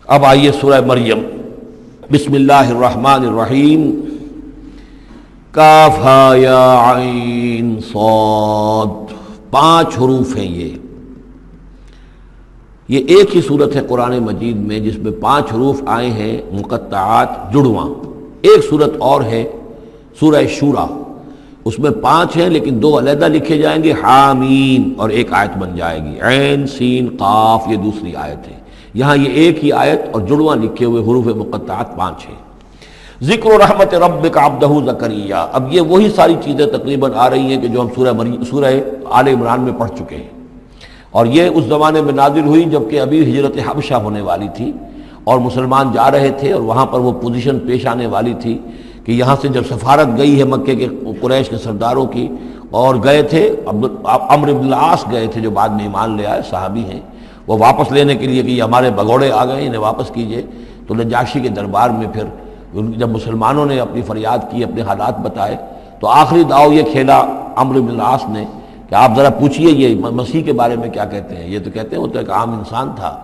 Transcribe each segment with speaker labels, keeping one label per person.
Speaker 1: اب آئیے سورہ مریم، بسم اللہ الرحمن الرحیم، کاف ہا یا عین صاد، 5 حروف ہیں یہ ایک ہی صورت ہے قرآن مجید میں جس میں 5 حروف آئے ہیں مقطعات جڑواں۔ ایک صورت اور ہے سورہ شورا، اس میں 5 ہیں لیکن 2 علیحدہ لکھے جائیں گے، حامیم، اور ایک آیت بن جائے گی، عین سین قاف، یہ دوسری آیت ہے۔ یہاں یہ ایک ہی آیت اور جڑواں لکھے ہوئے حروف مقطعات 5 ہیں۔ ذکر رحمت ربک عبدہ زکریا، اب یہ وہی ساری چیزیں تقریباً آ رہی ہیں کہ جو ہم سورہ آل عمران میں پڑھ چکے ہیں، اور یہ اس زمانے میں نازل ہوئی جبکہ ابھی ہجرت حبشہ ہونے والی تھی اور مسلمان جا رہے تھے، اور وہاں پر وہ پوزیشن پیش آنے والی تھی کہ یہاں سے جب سفارت گئی ہے مکے کے قریش کے سرداروں کی، اور گئے تھے عمرو بن العاص گئے تھے جو بعد میں ایمان لے آئے، صحابی ہیں، وہ واپس لینے کے لیے کہ یہ ہمارے بگوڑے آ گئے، انہیں واپس کیجئے۔ تو نجاشی کے دربار میں پھر جب مسلمانوں نے اپنی فریاد کی، اپنے حالات بتائے، تو آخری داؤ یہ کھیلا عمرو بن العاص نے کہ آپ ذرا پوچھئے یہ مسیح کے بارے میں کیا کہتے ہیں۔ یہ تو کہتے ہیں وہ تو ایک عام انسان تھا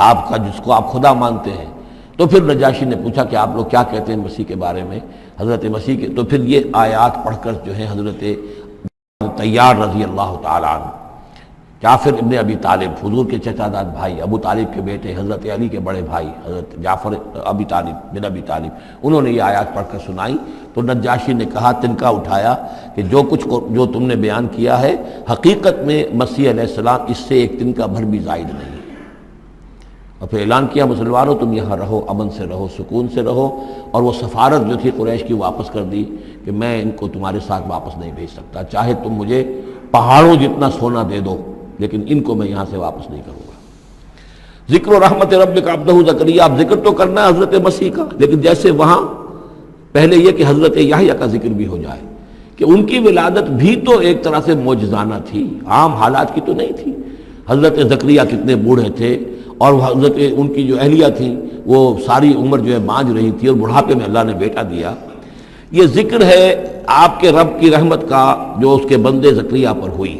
Speaker 1: آپ کا جس کو آپ خدا مانتے ہیں۔ تو پھر نجاشی نے پوچھا کہ آپ لوگ کیا کہتے ہیں مسیح کے بارے میں، حضرت مسیح کے، تو پھر یہ آیات پڑھ کر جو ہے حضرت طیار رضی اللہ تعالیٰ عنہ، جعفر ابن ابی طالب، حضور کے چچا داد بھائی، ابو طالب کے بیٹے، حضرت علی کے بڑے بھائی حضرت جعفر ابی طالب بن ابی طالب، انہوں نے یہ آیات پڑھ کر سنائی۔ تو نجاشی نے کہا، تنکا اٹھایا کہ جو تم نے بیان کیا ہے حقیقت میں مسیح علیہ السلام اس سے ایک تنکا بھر بھی زائد نہیں ہے۔ اور پھر اعلان کیا، مسلمانوں تم یہاں رہو، امن سے رہو، سکون سے رہو، اور وہ سفارت جو تھی قریش کی واپس کر دی کہ میں ان کو تمہارے ساتھ واپس نہیں بھیج سکتا، چاہے تم مجھے پہاڑوں جتنا سونا دے دو لیکن ان کو میں یہاں سے واپس نہیں کروں گا۔ ذکر و رحمت ربک عبدہ زکریا، اب ذکر تو کرنا ہے حضرت مسیح کا، لیکن جیسے وہاں پہلے یہ کہ حضرت یحییٰ کا ذکر بھی ہو جائے کہ ان کی ولادت بھی تو ایک طرح سے معجزانہ تھی، عام حالات کی تو نہیں تھی۔ حضرت زکریا کتنے بوڑھے تھے، اور حضرت ان کی جو اہلیہ تھی وہ ساری عمر جو ہے بانجھ رہی تھی، اور بڑھاپے میں اللہ نے بیٹا دیا۔ یہ ذکر ہے آپ کے رب کی رحمت کا جو اس کے بندے زکریا پر ہوئی،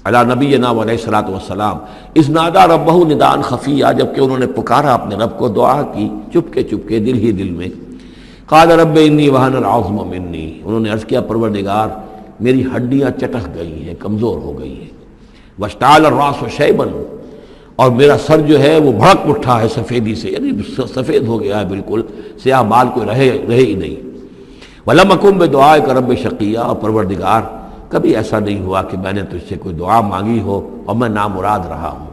Speaker 1: علی نبینا علیہ الصلوۃ والسلام، اذ نادى ربہ نداء خفیا، جبکہ انہوں نے پکارا اپنے رب کو، دعا کی چپکے چپکے دل ہی دل میں۔ قال رب انی وہن العظم منی، انہوں نے عرض کیا پروردگار میری ہڈیاں چٹک گئی ہیں، کمزور ہو گئی ہیں، واشتعل الراس شیبا، اور میرا سر جو ہے وہ بھڑک اٹھا ہے سفیدی سے، یعنی سفید ہو گیا ہے، بالکل سیاہ بال کوئی رہے ہی نہیں۔ ولم اکن بدعائک رب شقیا، اور پروردگار کبھی ایسا نہیں ہوا کہ میں نے تجھ سے کوئی دعا مانگی ہو اور میں نامراد رہا ہوں۔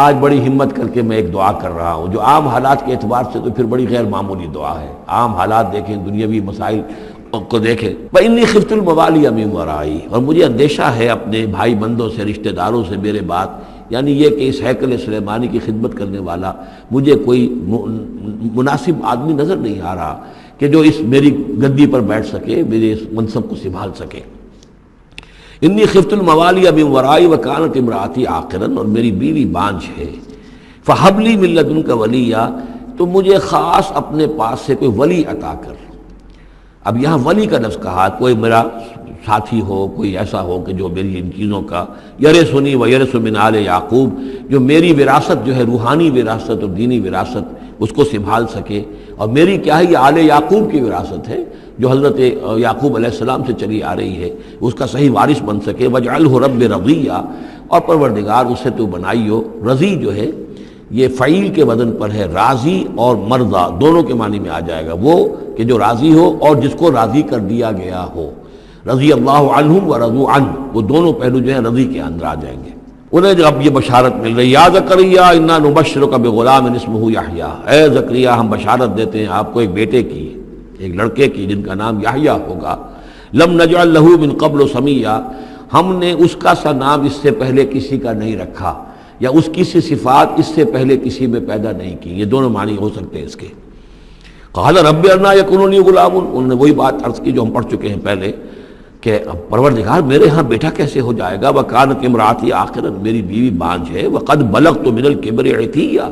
Speaker 1: آج بڑی ہمت کر کے میں ایک دعا کر رہا ہوں جو عام حالات کے اعتبار سے تو پھر بڑی غیر معمولی دعا ہے، عام حالات دیکھیں، دنیاوی مسائل کو دیکھیں۔ وَإِنِّي خِفْتُ الْمَوَالِيَ مِن وَرَائِي، اور مجھے اندیشہ ہے اپنے بھائی بندوں سے، رشتہ داروں سے میرے بعد، یعنی یہ کہ اس ہیکل سلیمانی کی خدمت کرنے والا مجھے کوئی مناسب آدمی نظر نہیں آ رہا کہ جو اس میری گدی پر بیٹھ سکے، میرے اس منصب کو سنبھال سکے۔ انی خفت الموالی من ورائی وکانت امراتی عاقرا، اور میری بیوی بانجھ ہے، فہب لی من لدنک ولیہ، تو مجھے خاص اپنے پاس سے کوئی ولی عطا کر۔ اب یہاں ولی کا لفظ کہا، کوئی میرا ساتھی ہو، کوئی ایسا ہو کہ جو میری ان چیزوں کا یرثنی و یرث من آل یعقوب، جو میری وراثت جو ہے روحانی وراثت اور دینی وراثت اس کو سنبھال سکے، اور میری کیا ہے یہ آل یعقوب کی وراثت ہے جو حضرت یعقوب علیہ السلام سے چلی آ رہی ہے، اس کا صحیح وارث بن سکے۔ وجعلہ رب رضیہ، اور پروردگار اسے تو بنائیو، رضی جو ہے یہ فعیل کے وزن پر ہے، راضی اور مرضی دونوں کے معنی میں آ جائے گا، وہ کہ جو راضی ہو اور جس کو راضی کر دیا گیا ہو، رضی اللہ عنہم ورضوا عنہ، وہ دونوں پہلو جو ہیں رضی کے اندر آ جائیں گے۔ انہیں جب اب یہ بشارت مل رہی، یا زکریا انا نبشرک بغلام اسمہ یحییٰ، اے زکریا ہم بشارت دیتے ہیں آپ کو ایک بیٹے کی، ایک لڑکے کی جن کا نام یحییٰ ہوگا، لم نجعل لہ من قبل سمیہ، ہم نے اس کا سا نام اس سے پہلے کسی کا نہیں رکھا، یا اس کی سی صفات اس سے پہلے کسی میں پیدا نہیں کی، یہ دونوں معنی ہو سکتے ہیں اس کے۔ قال رب انا یکون لی غلام، انہوں نے وہی بات عرض کی جو ہم پڑھ چکے ہیں پہلے کہ پروردگار میرے ہاں بیٹا کیسے ہو جائے گا، وکانت امراتی عاقرا، میری بیوی بانجھ ہے، وقد بلغت من الکبر عتیہ،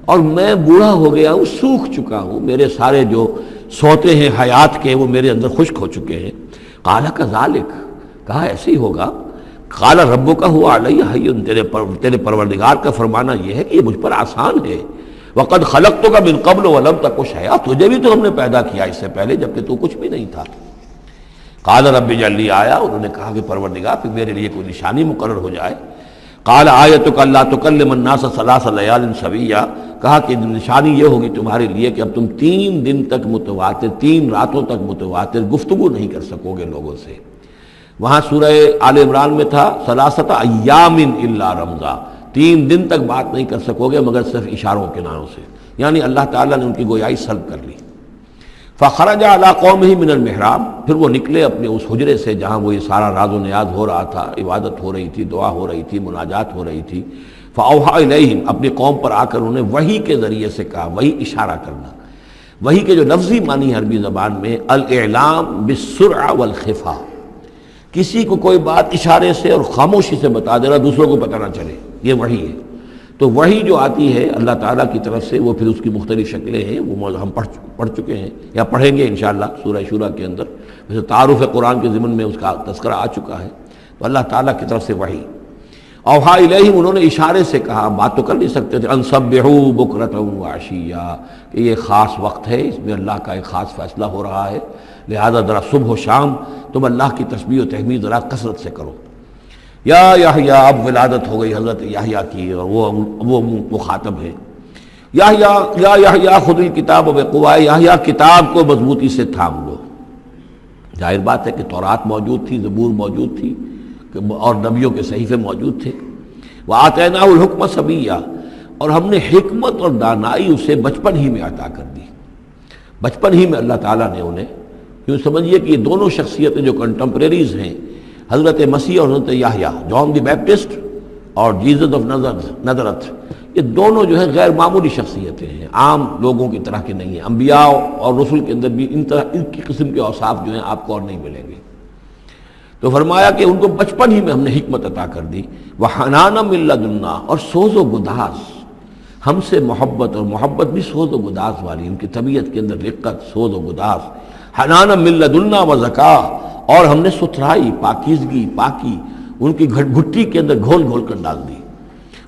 Speaker 1: اور میں بوڑھا ہو گیا ہوں، سوکھ چکا ہوں، میرے سارے جو سوتے ہیں حیات کے وہ میرے اندر خشک ہو چکے ہیں۔ قال کذالک، کہا ایسے ہی ہوگا۔ قال ربک هو علی ہین، تیرے پروردگار کا فرمانا یہ ہے کہ یہ مجھ پر آسان ہے۔ وقد خلقتک من قبل ولم تک شیئا، تجھے بھی تو ہم نے پیدا کیا اس سے پہلے جبکہ تو کچھ بھی نہیں تھا۔ قال رب اجعل لی آیا، انہوں نے کہا کہ پروردگار پھر میرے لیے کوئی نشانی مقرر ہو جائے۔ قال آیتک الا تکلم الناس ثلاث لیال سویا، کہا کہ نشانی یہ ہوگی تمہارے لیے کہ اب تم 3 دن تک متواتر، 3 راتوں تک متواتر گفتگو نہیں کر سکو گے لوگوں سے۔ وہاں سورہ آل عمران میں تھا ثلاثۃ ایام الا رمزا، 3 دن تک بات نہیں کر سکو گے مگر صرف اشاروں کے ناموں سے، یعنی اللہ تعالیٰ نے ان کی گویائی سلب کر لی۔ فخرج علی قومہ من المحراب، پھر وہ نکلے اپنے اس حجرے سے جہاں وہ یہ سارا راز و نیاز ہو رہا تھا، عبادت ہو رہی تھی، دعا ہو رہی تھی، مناجات ہو رہی تھی۔ فاوحی الیہم، اپنی قوم پر آ کر انہوں نے وحی کے ذریعے سے کہا، وحی اشارہ کرنا، وحی کے جو لفظی معنی ہے عربی زبان میں الاعلام بالسرعہ والخفا، کسی کو کوئی بات اشارے سے اور خاموشی سے بتا دینا، دوسروں کو پتہ نہ چلے، یہ وحی ہے۔ تو وحی جو آتی ہے اللہ تعالیٰ کی طرف سے، وہ پھر اس کی مختلف شکلیں ہیں، وہ ہم پڑھ چکے ہیں یا پڑھیں گے انشاءاللہ سورہ شورا کے اندر، ویسے تعارف قرآن کے ضمن میں اس کا تذکرہ آ چکا ہے۔ تو اللہ تعالیٰ کی طرف سے وحی، اوحا الیہم، انہوں نے اشارے سے کہا، بات تو کر نہیں سکتے تھے، ان سبحوا بکرۃ وعشیا، کہ یہ خاص وقت ہے، اس میں اللہ کا ایک خاص فیصلہ ہو رہا ہے، لہذا ذرا صبح و شام تم اللہ کی تسبیح و تحمید ذرا کثرت سے کرو۔ یا یحییٰ، اب ولادت ہو گئی حضرت یحییٰ کی، اور وہ مخاطب ہے۔ یا یحییٰ خذ الکتاب بقوہ، یحییٰ کتاب کو مضبوطی سے تھام لو۔ ظاہر بات ہے کہ تورات موجود تھی، زبور موجود تھی، اور نبیوں کے صحیفے موجود تھے۔ وآتیناہ الحکم صبیا، اور ہم نے حکمت اور دانائی اسے بچپن ہی میں عطا کر دی، بچپن ہی میں اللہ تعالیٰ نے انہیں، کیوں سمجھیے کہ یہ دونوں شخصیتیں جو کنٹمپریریز ہیں، حضرت مسیح اور حضرت یحییٰ، جان دی بیپٹسٹ اور جیزس آف نزرت، یہ دونوں جو ہیں غیر معمولی شخصیتیں ہیں، عام لوگوں کی طرح کے نہیں ہیں۔ انبیاء اور رسل کے اندر بھی ان کی قسم کے اوصاف جو ہیں آپ کو اور نہیں ملیں گے۔ تو فرمایا کہ ان کو بچپن ہی میں ہم نے حکمت عطا کر دی، وحنانا من لدنا، اور سوز و گداز، ہم سے محبت، اور محبت بھی سوز و گداز والی، ان کی طبیعت کے اندر رقت، سوز و گداز، حنانا من لدنا وزکا، اور ہم نے ستھرائی، پاکیزگی، پاکی ان کی گھٹی کے اندر گھول گھول کر ڈال دی۔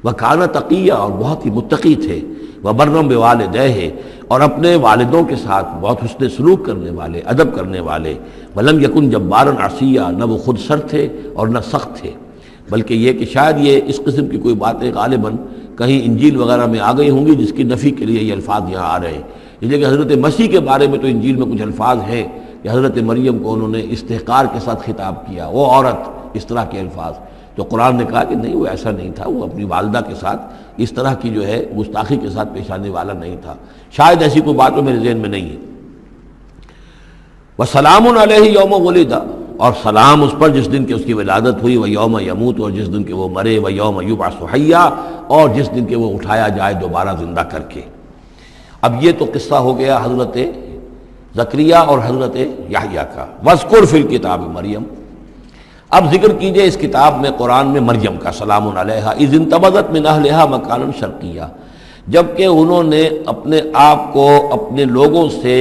Speaker 1: وکان تقیہ، اور بہت ہی متقی تھے، وبرم بوالدیہ، اور اپنے والدوں کے ساتھ بہت حسن سلوک کرنے والے، ادب کرنے والے۔ ولم یکن جبارا عصیا، نہ وہ خود سر تھے اور نہ سخت تھے، بلکہ یہ کہ شاید یہ اس قسم کی کوئی باتیں غالباً کہیں انجیل وغیرہ میں آ گئی ہوں گی جس کی نفی کے لیے یہ الفاظ یہاں آ رہے ہیں۔ اس لیے کہ حضرت مسیح کے بارے میں تو انجیل میں کچھ الفاظ ہیں کہ حضرت مریم کو انہوں نے استحقار کے ساتھ خطاب کیا، وہ عورت، اس طرح کے الفاظ، تو قرآن نے کہا کہ نہیں، وہ ایسا نہیں تھا، وہ اپنی والدہ کے ساتھ اس طرح کی جو ہے گستاخی کے ساتھ پیش آنے والا نہیں تھا، شاید ایسی کوئی بات تو میرے ذہن میں نہیں ہے۔ وسلام علیہ یوم ولد، اور سلام اس پر جس دن کہ اس کی ولادت ہوئی، و یوم یموت، اور جس دن کہ وہ مرے، و یوم یبعث حیا، اور جس دن کہ وہ اٹھایا جائے دوبارہ زندہ کر کے۔ اب یہ تو قصہ ہو گیا حضرت زکریا اور حضرت یحییٰ کا۔ واذکر فی الکتاب مریم، اب ذکر کیجئے اس کتاب میں، قرآن میں، مریم کا، سلام علیہا اذ انتبذت من اہلہا مکانا شرقیہ، جبکہ انہوں نے اپنے آپ کو اپنے لوگوں سے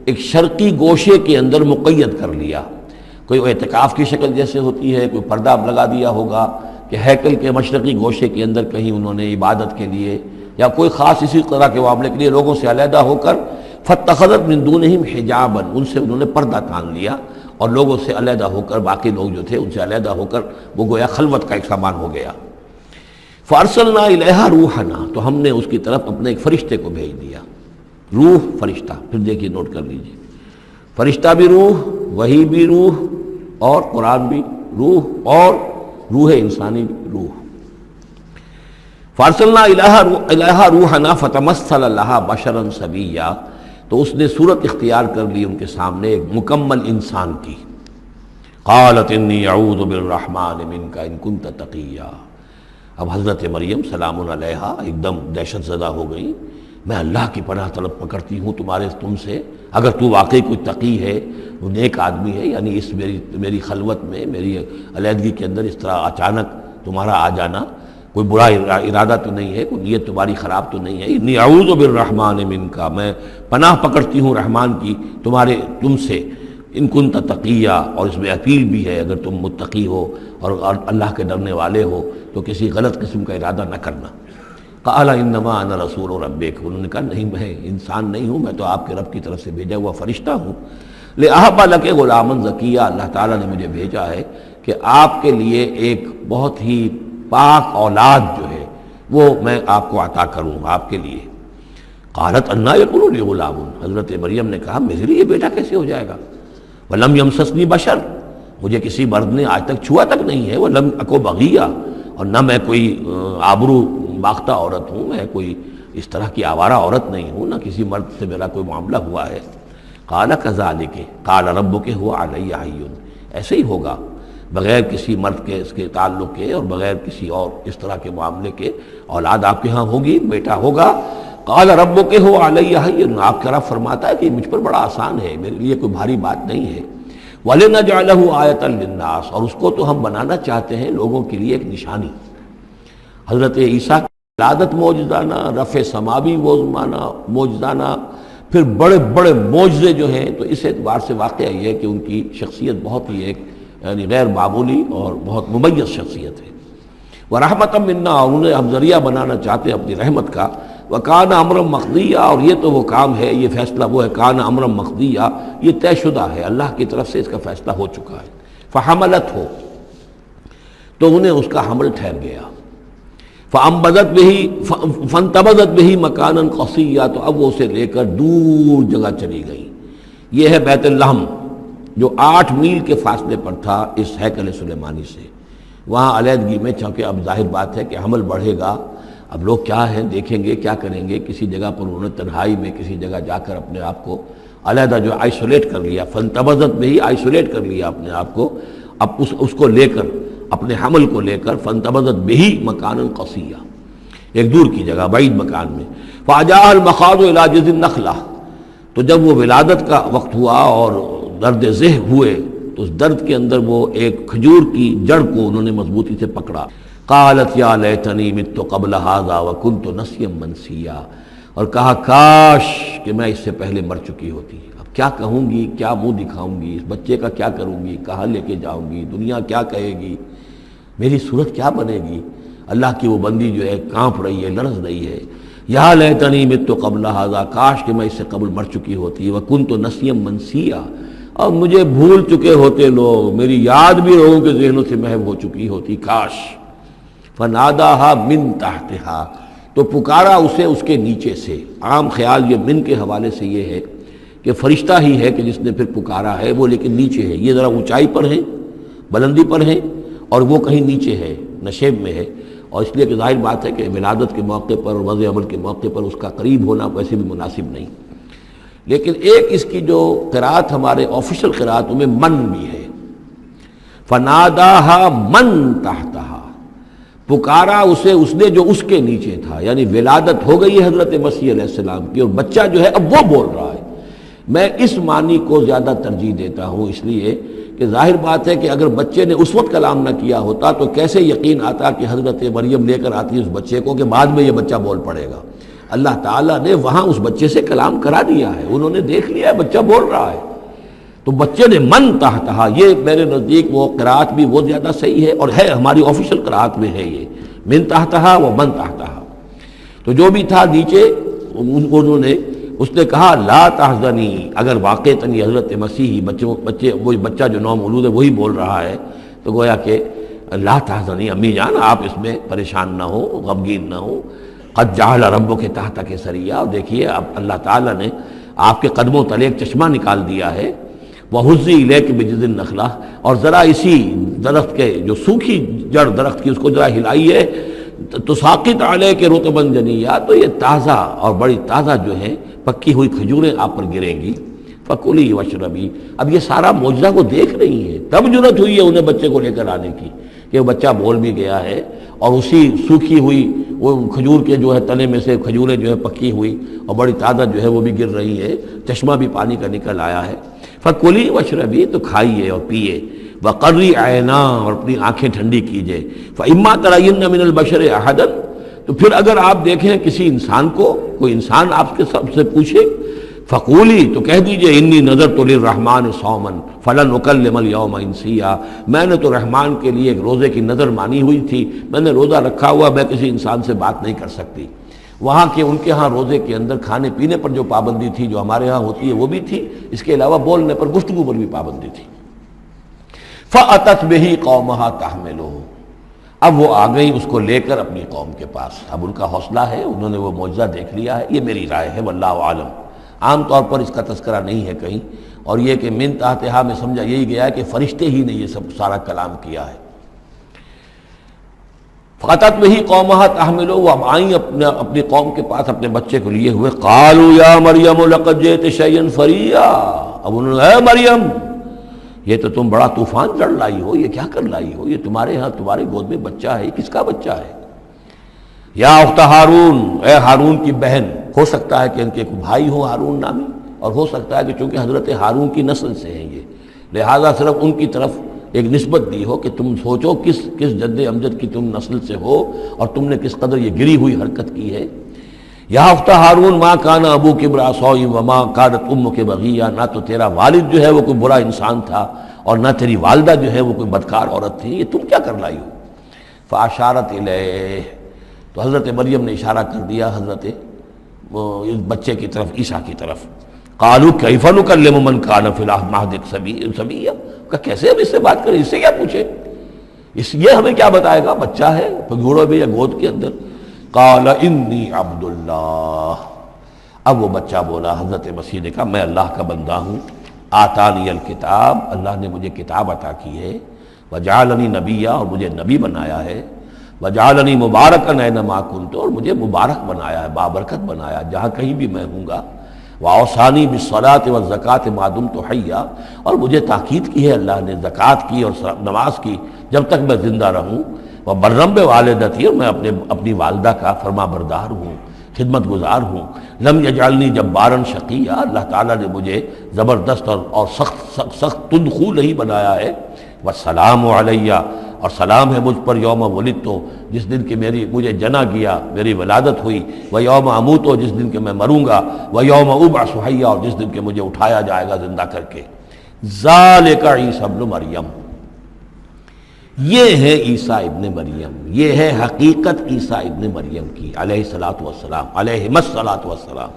Speaker 1: ایک شرقی گوشے کے اندر مقید کر لیا۔ کوئی اعتکاف کی شکل جیسے ہوتی ہے، کوئی پردہ لگا دیا ہوگا کہ ہیکل کے مشرقی گوشے کے اندر کہیں انہوں نے عبادت کے لیے یا کوئی خاص اسی طرح کے معاملے کے لیے لوگوں سے علیحدہ ہو کر، فاتخذت من دونہم حجابا، ان سے انہوں نے پردہ تان لیا، اور لوگوں سے علیحدہ ہو کر، باقی لوگ جو تھے ان سے علیحدہ ہو کر وہ گویا خلوت کا ایک سامان ہو گیا۔ فارسلنا الیہا روحنا، تو ہم نے اس کی طرف اپنے ایک فرشتے کو بھیج دیا۔ روح، فرشتہ، پھر دیکھیے نوٹ کر لیجیے، فرشتہ بھی روح، وحی بھی روح، اور قرآن بھی روح، اور روح انسانی بھی روح۔ فارسلنا الیہا روحنا فتمثل لہا بشرا سویا، تو اس نے صورت اختیار کر لی ان کے سامنے ایک مکمل انسان کی۔ قالت انی اعوذ بالرحمن منک ان کنت تقیا، اب حضرت مریم سلام علیہا ایک دم دہشت زدہ ہو گئی، میں اللہ کی پناہ طلب پکڑتی ہوں تم سے، اگر تو واقعی کوئی تقی ہے، وہ نیک آدمی ہے، یعنی اس میری خلوت میں، میری علیحدگی کے اندر اس طرح اچانک تمہارا آ جانا کوئی برا ارادہ تو نہیں ہے، کوئی نیت تمہاری خراب تو نہیں ہے۔ انی اعوذ بالرحمن منک، میں پناہ پکڑتی ہوں رحمان کی تم سے، ان کنت تقیہ، اور اس میں اپیل بھی ہے اگر تم متقی ہو اور اللہ کے ڈرنے والے ہو تو کسی غلط قسم کا ارادہ نہ کرنا۔ قال انما انا رسول ربک، انہوں نے کہا نہیں میں انسان نہیں ہوں، میں تو آپ کے رب کی طرف سے بھیجا ہوا فرشتہ ہوں، لأہب لک غلاما زکیہ، اللہ تعالیٰ نے مجھے بھیجا ہے کہ آپ کے لیے ایک بہت ہی پاک اولاد جو ہے وہ میں آپ کو عطا کروں آپ کے لیے۔ قالت انا یکون لی غلام، حضرت مریم نے کہا میرے لیے بیٹا کیسے ہو جائے گا، ولم یمسسنی بشر، مجھے کسی مرد نے آج تک چھوا تک نہیں ہے، ولم اکو بغیہ، اور نہ میں کوئی آبرو باختہ عورت ہوں، میں کوئی اس طرح کی آوارہ عورت نہیں ہوں، نہ کسی مرد سے میرا کوئی معاملہ ہوا ہے۔ قال کذالک قال ربک هو علی حی، ایسے ہی ہوگا بغیر کسی مرد کے اس کے تعلق کے اور بغیر کسی اور اس طرح کے معاملے کے اولاد آپ کے ہاں ہوگی، بیٹا ہوگا۔ قال ربک هو علی حی، آپ کا رب فرماتا ہے کہ مجھ پر بڑا آسان ہے، میرے لیے کوئی بھاری بات نہیں ہے۔ وَلِنَجْعَلَهُ آیَةً لِلنَّاسِ، اور اس کو تو ہم بنانا چاہتے ہیں لوگوں کے لیے ایک نشانی۔ حضرت عیسیٰ کی ولادت معجزانہ، رفع سماوی معجزانہ، پھر بڑے بڑے معجزے جو ہیں، تو اس اعتبار سے واقعہ یہ ہے کہ ان کی شخصیت بہت ہی ایک یعنی غیر معمولی اور بہت ممیز شخصیت ہے۔ وَرَحْمَةً مِنَّا، اور انہیں ہم ذریعہ بنانا چاہتے ہیں اپنی رحمت کا۔ وَكَانَ أَمْرًا مَقْضِيًّا، اور یہ تو وہ کام ہے، یہ فیصلہ وہ ہے، کان امرا مقضیہ، یہ طے شدہ ہے، اللہ کی طرف سے اس کا فیصلہ ہو چکا ہے۔ فحملتہ، تو انہیں اس کا حمل ٹھہر گیا۔ فانتبذت بہ مکانا قصیا، تو اب وہ اسے لے کر دور جگہ چلی گئی۔ یہ ہے بیت اللحم جو 8 میل کے فاصلے پر تھا اس ہیکل سلیمانی سے، وہاں علیحدگی میں، چونکہ اب ظاہر بات ہے کہ حمل بڑھے گا، اب لوگ کیا ہیں دیکھیں گے، کیا کریں گے، کسی جگہ پر انہوں نے تنہائی میں کسی جگہ جا کر اپنے آپ کو علیحدہ جو آئسولیٹ کر لیا، فانتبذت بہ، آئسولیٹ کر لیا اپنے آپ کو، اب اس کو لے کر، اپنے حمل کو لے کر، فانتبذت بہ مکانا قصیا، ایک دور کی جگہ، بعید مکان میں۔ فاجاء المخاض الی جذع النخلہ، تو جب وہ ولادت کا وقت ہوا اور درد ذہ ہوئے تو اس درد کے اندر وہ ایک کھجور کی جڑ کو انہوں نے مضبوطی سے پکڑا۔ قالت یا لیتنی مت قبل ھذا وکنت نسیا منسیا، اور کہا کاش کہ میں اس سے پہلے مر چکی ہوتی، اب کیا کہوں گی، کیا منہ دکھاؤں گی، اس بچے کا کیا کروں گی، کہاں لے کے جاؤں گی، دنیا کیا کہے گی، میری صورت کیا بنے گی۔ اللہ کی وہ بندی جو ہے کانپ رہی ہے، لرز رہی ہے، یا لیتنی مت قبل ھذا، کاش کہ میں اس سے قبل مر چکی ہوتی، وکنت نسیا منسیا، اور مجھے بھول چکے ہوتے لوگ، میری یاد بھی لوگوں کے ذہنوں سے محو ہو چکی ہوتی، کاش۔ فناداہا من تحتہا، تو پکارا اسے اس کے نیچے سے۔ عام خیال یہ من کے حوالے سے یہ ہے کہ فرشتہ ہی ہے کہ جس نے پھر پکارا ہے، وہ لیکن نیچے ہے، یہ ذرا اونچائی پر ہے، بلندی پر ہے، اور وہ کہیں نیچے ہے، نشیب میں ہے، اور اس لیے کہ ظاہر بات ہے کہ ولادت کے موقع پر اور وضع عمل کے موقع پر اس کا قریب ہونا ویسے بھی مناسب نہیں۔ لیکن ایک اس کی جو قرات ہمارے آفیشل قراتوں میں من بھی ہے، فناداہا من تحتہا، پکارا اسے اس نے جو اس کے نیچے تھا، یعنی ولادت ہو گئی ہے حضرت مسیح علیہ السلام کی، اور بچہ جو ہے اب وہ بول رہا ہے۔ میں اس معنی کو زیادہ ترجیح دیتا ہوں، اس لیے کہ ظاہر بات ہے کہ اگر بچے نے اس وقت کلام نہ کیا ہوتا تو کیسے یقین آتا کہ حضرت مریم لے کر آتی اس بچے کو کہ بعد میں یہ بچہ بول پڑے گا۔ اللہ تعالیٰ نے وہاں اس بچے سے کلام کرا دیا ہے، انہوں نے دیکھ لیا ہے بچہ بول رہا ہے، تو بچے نے من تحتہا، یہ میرے نزدیک وہ قرات بھی وہ زیادہ صحیح ہے، اور ہے ہماری آفیشل قرات میں ہے یہ من تحتہا و من تحتہا۔ تو جو بھی تھا نیچے، انہوں نے، اس نے کہا لا تحزنی، اگر واقعتاً یہ حضرت مسیحی بچے وہی بچہ جو نو مولود ہے وہی بول رہا ہے، تو گویا کہ لا تحزنی، امی جان آپ اس میں پریشان نہ ہو، غمگین نہ ہو، قد جعل ربک تحتک سریا، اور دیکھیے اب اللہ تعالیٰ نے آپ کے قدموں تلے ایک چشمہ نکال دیا ہے، وَهُزِّي إِلَيْكِ بِجِذْعِ النَّخْلَةِ، اور ذرا اسی درخت کے جو سوکھی جڑ درخت کی اس کو ذرا ہلائیے، تُسَاقِطْ عَلَيْكِ رُطْبًا جَنِيًّا، تو یہ تازہ اور بڑی تازہ جو ہیں پکی ہوئی کھجوریں آپ پر گریں گی، فَكُلِي وَاشْرَبِي۔ اب یہ سارا معجزہ کو دیکھ رہی ہے، تب جرأت ہوئی ہے انہیں بچے کو لے کر آنے کی کہ وہ بچہ بول بھی گیا ہے، اور اسی سوکھی ہوئی وہ کھجور کے جو ہے تنے میں سے کھجوریں جو ہے پکی ہوئی اور بڑی تازہ جو ہے وہ بھی گر رہی ہے، چشمہ بھی پانی کا نکل آیا ہے۔ فَكُلِي وَاشْرَبِي، تو کھائیے اور پیئے، وَقَرِّ عَيْنًا، اور اپنی آنکھیں ٹھنڈی کیجئے، فَإِمَّا تَرَيِنَّ مِنَ الْبَشَرِ أَحَدًا، تو پھر اگر آپ دیکھیں کسی انسان کو، کوئی انسان آپ کے سب سے پوچھے، فقولی تو کہہ دیجئے انی نذرت للرحمن صوما فلن اکلم اليوم انسیا، میں نے تو رحمان کے لیے ایک روزے کی نذر مانی ہوئی تھی، میں نے روزہ رکھا ہوا، میں کسی انسان سے بات نہیں کر سکتی۔ وہاں کے ان کے ہاں روزے کے اندر کھانے پینے پر جو پابندی تھی جو ہمارے ہاں ہوتی ہے وہ بھی تھی، اس کے علاوہ بولنے پر گفتگو پر بھی پابندی تھی۔ فأتت بہ قومہا تحملہ، اب وہ آ گئی اس کو لے کر اپنی قوم کے پاس۔ اب ان کا حوصلہ ہے، انہوں نے وہ معجزہ دیکھ لیا ہے، یہ میری رائے ہے، واللہ عالم۔ عام طور پر اس کا تذکرہ نہیں ہے کہیں، اور یہ کہ من تحتہا میں سمجھا یہی گیا ہے کہ فرشتے ہی نے یہ سب سارا کلام کیا ہے۔ فاتت بہ قومہا تحملہ، وہ اب آئیں اپنی قوم کے پاس اپنے بچے کو لیے ہوئے۔ قالوا یا مریم لقد جئت شیئا فریا، اب انہوں نے اے مریم یہ تو تم بڑا طوفان چڑھ لائی ہو، یہ کیا کر لائی ہو، یہ تمہارے ہاں تمہارے گود میں بچہ ہے، کس کا بچہ ہے؟ یا اخت ہارون، اے ہارون کی بہن، ہو سکتا ہے کہ ان کے کوئی بھائی ہو ہارون نامی، اور ہو سکتا ہے کہ چونکہ حضرت ہارون کی نسل سے ہیں یہ، لہذا صرف ان کی طرف ایک نسبت دی ہو کہ تم سوچو کس جد امجد کی تم نسل سے ہو اور تم نے کس قدر یہ گری ہوئی حرکت کی ہے۔ یا اخت ہارون ما کان ابوک امرأ سوء وما کانت امک بغیہ، نہ تو تیرا والد جو ہے وہ کوئی برا انسان تھا اور نہ تیری والدہ جو ہے وہ کوئی بدکار عورت تھی، یہ تم کیا کر لائی ہو؟ فاشارت الیہ، تو حضرت مریم نے اشارہ کر دیا حضرت اس بچے کی طرف، عیسیٰ کی طرف۔ قالوا کیف نکلم من کان فی المہد صبیا، کہ کیسے ہم اس سے بات کریں، اس سے کیا پوچھیں، یہ ہمیں کیا بتائے گا، بچہ ہے گھوڑے میں یا گود کے اندر۔ قال انی عبد اللہ، اب وہ بچہ بولا، حضرت مسیح نے کہا میں اللہ کا بندہ ہوں، آتانی الکتاب، اللہ نے مجھے کتاب عطا کی ہے، وجعلنی نبیا، اور مجھے نبی بنایا ہے، وجعلنی مبارکا اینما کنت، اور مجھے مبارک بنایا ہے، بابرکت بنایا جہاں کہیں بھی میں ہوں گا، واوصانی بالصلاۃ والزکاۃ ما دمت حیا، اور مجھے تاکید کی ہے اللہ نے زکوٰۃ کی اور نماز کی جب تک میں زندہ رہوں، وبرم بوالدتی، اور میں اپنی والدہ کا فرما بردار ہوں، خدمت گزار ہوں، لم یجعلنی جبارا شقیا، اللہ تعالیٰ نے مجھے زبردست اور سخت تندخو نہیں بنایا ہے، والسلام علیہ، اور سلام ہے مجھ پر یوم ولدت، جس دن کہ مجھے جنا گیا، میری ولادت ہوئی، و یوم اموت، جس دن کہ میں مروں گا، و یوم ابعث حیا، اور جس دن کہ مجھے اٹھایا جائے گا زندہ کر کے۔ ذالک عیسی ابن مریم، یہ ہے عیسیٰ ابن مریم، یہ ہے حقیقت عیسیٰ ابن مریم کی علیہ الصلاۃ والسلام، علیہم الصلاۃ والسلام۔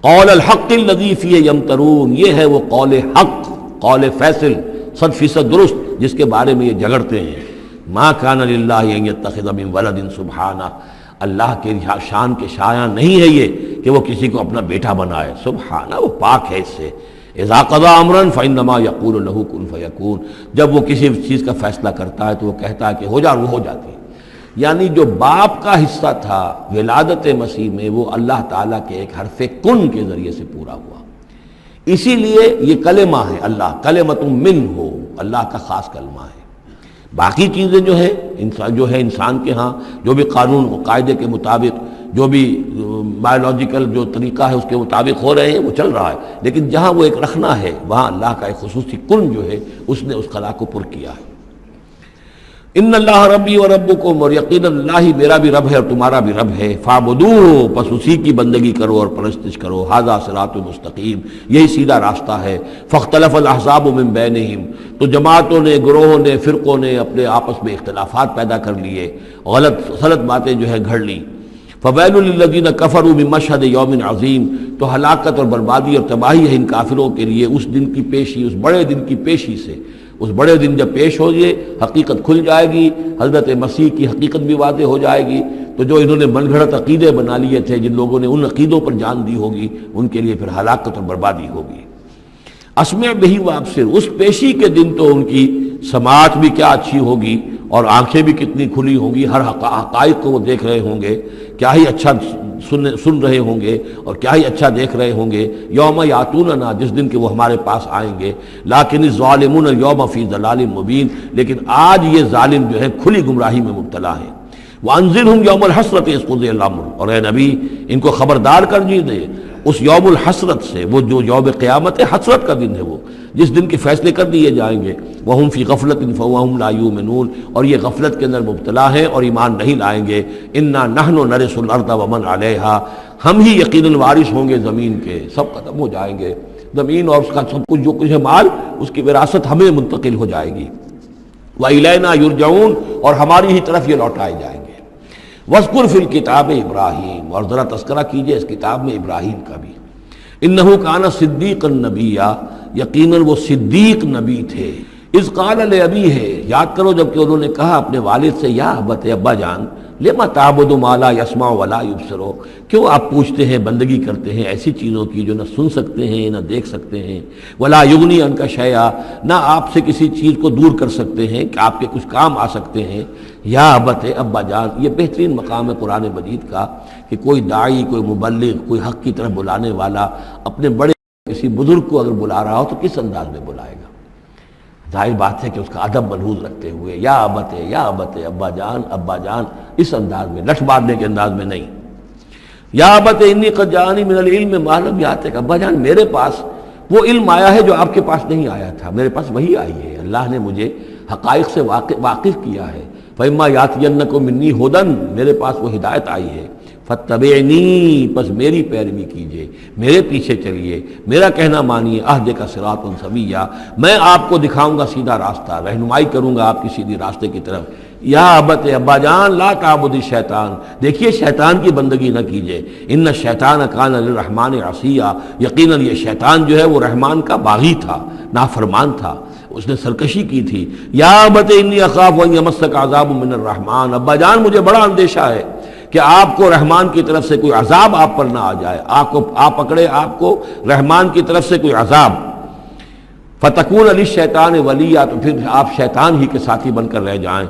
Speaker 1: قول الحق الذی فیہ یمترون، یہ ہے وہ قول حق، قول فیصل 100% درست جس کے بارے میں یہ جھگڑتے ہیں۔ ما کان للہ ان یتخذ من ولد سبحانہ، اللہ کے شان کے شایان نہیں ہے یہ کہ وہ کسی کو اپنا بیٹا بنائے، سبحانہ، وہ پاک ہے اس سے۔ اذا قضى امرا فانما يقول له كن فيكون، جب وہ کسی چیز کا فیصلہ کرتا ہے تو وہ کہتا ہے کہ ہو جا، وہ ہو جاتی ہے۔ یعنی جو باپ کا حصہ تھا ولادت مسیح میں، وہ اللہ تعالیٰ کے ایک حرف کن کے ذریعے سے پورا ہوا، اسی لیے یہ کلمہ ہے، اللہ کلمۃ منہ، اللہ کا خاص کلمہ ہے۔ باقی چیزیں جو ہے انسان کے ہاں جو بھی قانون و قاعدے کے مطابق، جو بھی بایولوجیکل جو طریقہ ہے اس کے مطابق ہو رہے ہیں وہ چل رہا ہے، لیکن جہاں وہ ایک رکھنا ہے وہاں اللہ کا ایک خصوصی کن جو ہے اس نے اس خلا کو پر کیا ہے۔ ان اللہ ربی و ربکم، اور یقیناً اللہ ہی میرا بھی رب ہے اور تمہارا بھی رب ہے، فاعبدوہ، پس اسی کی بندگی کرو اور پرستش کرو، ھذا صراط مستقیم، یہی سیدھا راستہ ہے۔ فاختلف الاحزاب من بینہم، تو جماعتوں نے، گروہوں نے، فرقوں نے اپنے آپس میں اختلافات پیدا کر لیے، غلط باتیں جو ہے گھڑ لی۔ فویل للذین کفروا من مشہد یوم عظیم، تو ہلاکت اور بربادی اور تباہی ہے ان کافروں کے لیے اس دن کی پیشی، اس بڑے دن کی پیشی سے۔ اس بڑے دن جب پیش ہو یہ حقیقت کھل جائے گی، حضرت مسیح کی حقیقت بھی واضح ہو جائے گی، تو جو انہوں نے من گھڑت عقیدے بنا لیے تھے، جن لوگوں نے ان عقیدوں پر جان دی ہوگی، ان کے لیے پھر ہلاکت اور بربادی ہوگی۔ اسمع بہ وابصر، اس پیشی کے دن تو ان کی سماعت بھی کیا اچھی ہوگی اور آنکھیں بھی کتنی کھلی ہوں گی، ہر حقائق کو وہ دیکھ رہے ہوں گے، کیا ہی اچھا سن رہے ہوں گے اور کیا ہی اچھا دیکھ رہے ہوں گے۔ یوم یاتوننا، جس دن کہ وہ ہمارے پاس آئیں گے، لیکن الظالمون اليوم فی ضلال مبین، لیکن آج یہ ظالم جو ہے کھلی گمراہی میں مبتلا ہیں۔ وانذرہم یوم الحسرۃ اذ قضی الامر، اور اے نبی ان کو خبردار کر دیجیے اس یوم الحسرت سے، وہ جو یوم قیامت ہے، حسرت کا دن ہے وہ، جس دن کے فیصلے کر دیے جائیں گے۔ وَهُمْ فِي غَفْلَةٍ فَهُمْ لَا يُؤْمِنُونَ، اور یہ غفلت کے اندر مبتلا ہیں اور ایمان نہیں لائیں گے۔ إِنَّا نَحْنُ نَرِثُ الْأَرْضَ وَمَنْ عَلَيْهَا، ہم ہی یقیناً وارث ہوں گے زمین کے، سب ختم ہو جائیں گے، زمین اور اس کا سب کچھ جو کچھ ہے مال، اس کی وراثت ہمیں منتقل ہو جائے گی۔ وَإِلَيْنَا يُرْجَعُونَ، اور ہماری ہی طرف یہ لوٹائے جائیں گے۔ وَاذْكُرْ فِي الْكِتَابِ ابراہیم، اور ذرا تذکرہ کیجئے اس کتاب میں ابراہیم کا بھی۔ انہ کان صدیقا نبیا، یقیناً وہ صدیق نبی تھے۔ اذ قال لابیہ، یاد کرو جب کہ انہوں نے کہا اپنے والد سے، یا ابت، ابا جان، لما تعبد ما لا يسمع ولا يبصر، کیوں آپ پوچھتے ہیں، بندگی کرتے ہیں ایسی چیزوں کی جو نہ سن سکتے ہیں نہ دیکھ سکتے ہیں، ولا یغنی عنک شیئا، نہ آپ سے کسی چیز کو دور کر سکتے ہیں کہ آپ کے کچھ کام آ سکتے ہیں۔ یا ابت، ابا جان، یہ بہترین مقام ہے قرآن مجید کا کہ کوئی داعی، کوئی مبلغ، کوئی حق کی طرف بلانے والا اپنے بڑے کسی بزرگ کو اگر بلا رہا ہو تو کس انداز میں بلائے گا؟ ظاہر بات ہے کہ اس کا ادب ملحوظ رکھتے ہوئے، یا ابت، یا ابت، ابا جان، ابا جان، اس انداز میں، لٹ مارنے کے انداز میں نہیں۔ یا ابت انی قد جاءنی من العلم ما لم یاتک، ابا جان میرے پاس وہ علم آیا ہے جو آپ کے پاس نہیں آیا تھا، میرے پاس وہی آئی ہے، اللہ نے مجھے حقائق سے واقف کیا ہے۔ فإما یاتینکم منی ھدی، میرے پاس وہ ہدایت آئی ہے، فاتبعنی، پس میری پیروی کیجئے، میرے پیچھے چلیے، میرا کہنا مانیے، اہدک صراطا سویا، میں آپ کو دکھاؤں گا سیدھا راستہ، رہنمائی کروں گا آپ کی سیدھی راستے کی طرف۔ یا ابت، ابا جان، لا تعبد الشیطان، دیکھیے شیطان کی بندگی نہ کیجئے، ان الشیطان کان للرحمن عصیا، یقیناً یہ شیطان جو ہے وہ رحمان کا باغی تھا، نافرمان تھا، اس نے سرکشی کی تھی۔ یا ابت انی اخاف ان یمسک عذاب من الرحمن، ابا جان مجھے بڑا اندیشہ ہے کہ آپ کو رحمان کی طرف سے کوئی عذاب آپ پر نہ آ جائے، آپ پکڑے آپ کو رحمان کی طرف سے کوئی عذاب۔ فتکون للشیطان ولیا، تو پھر آپ شیطان ہی کے ساتھی بن کر رہ جائیں۔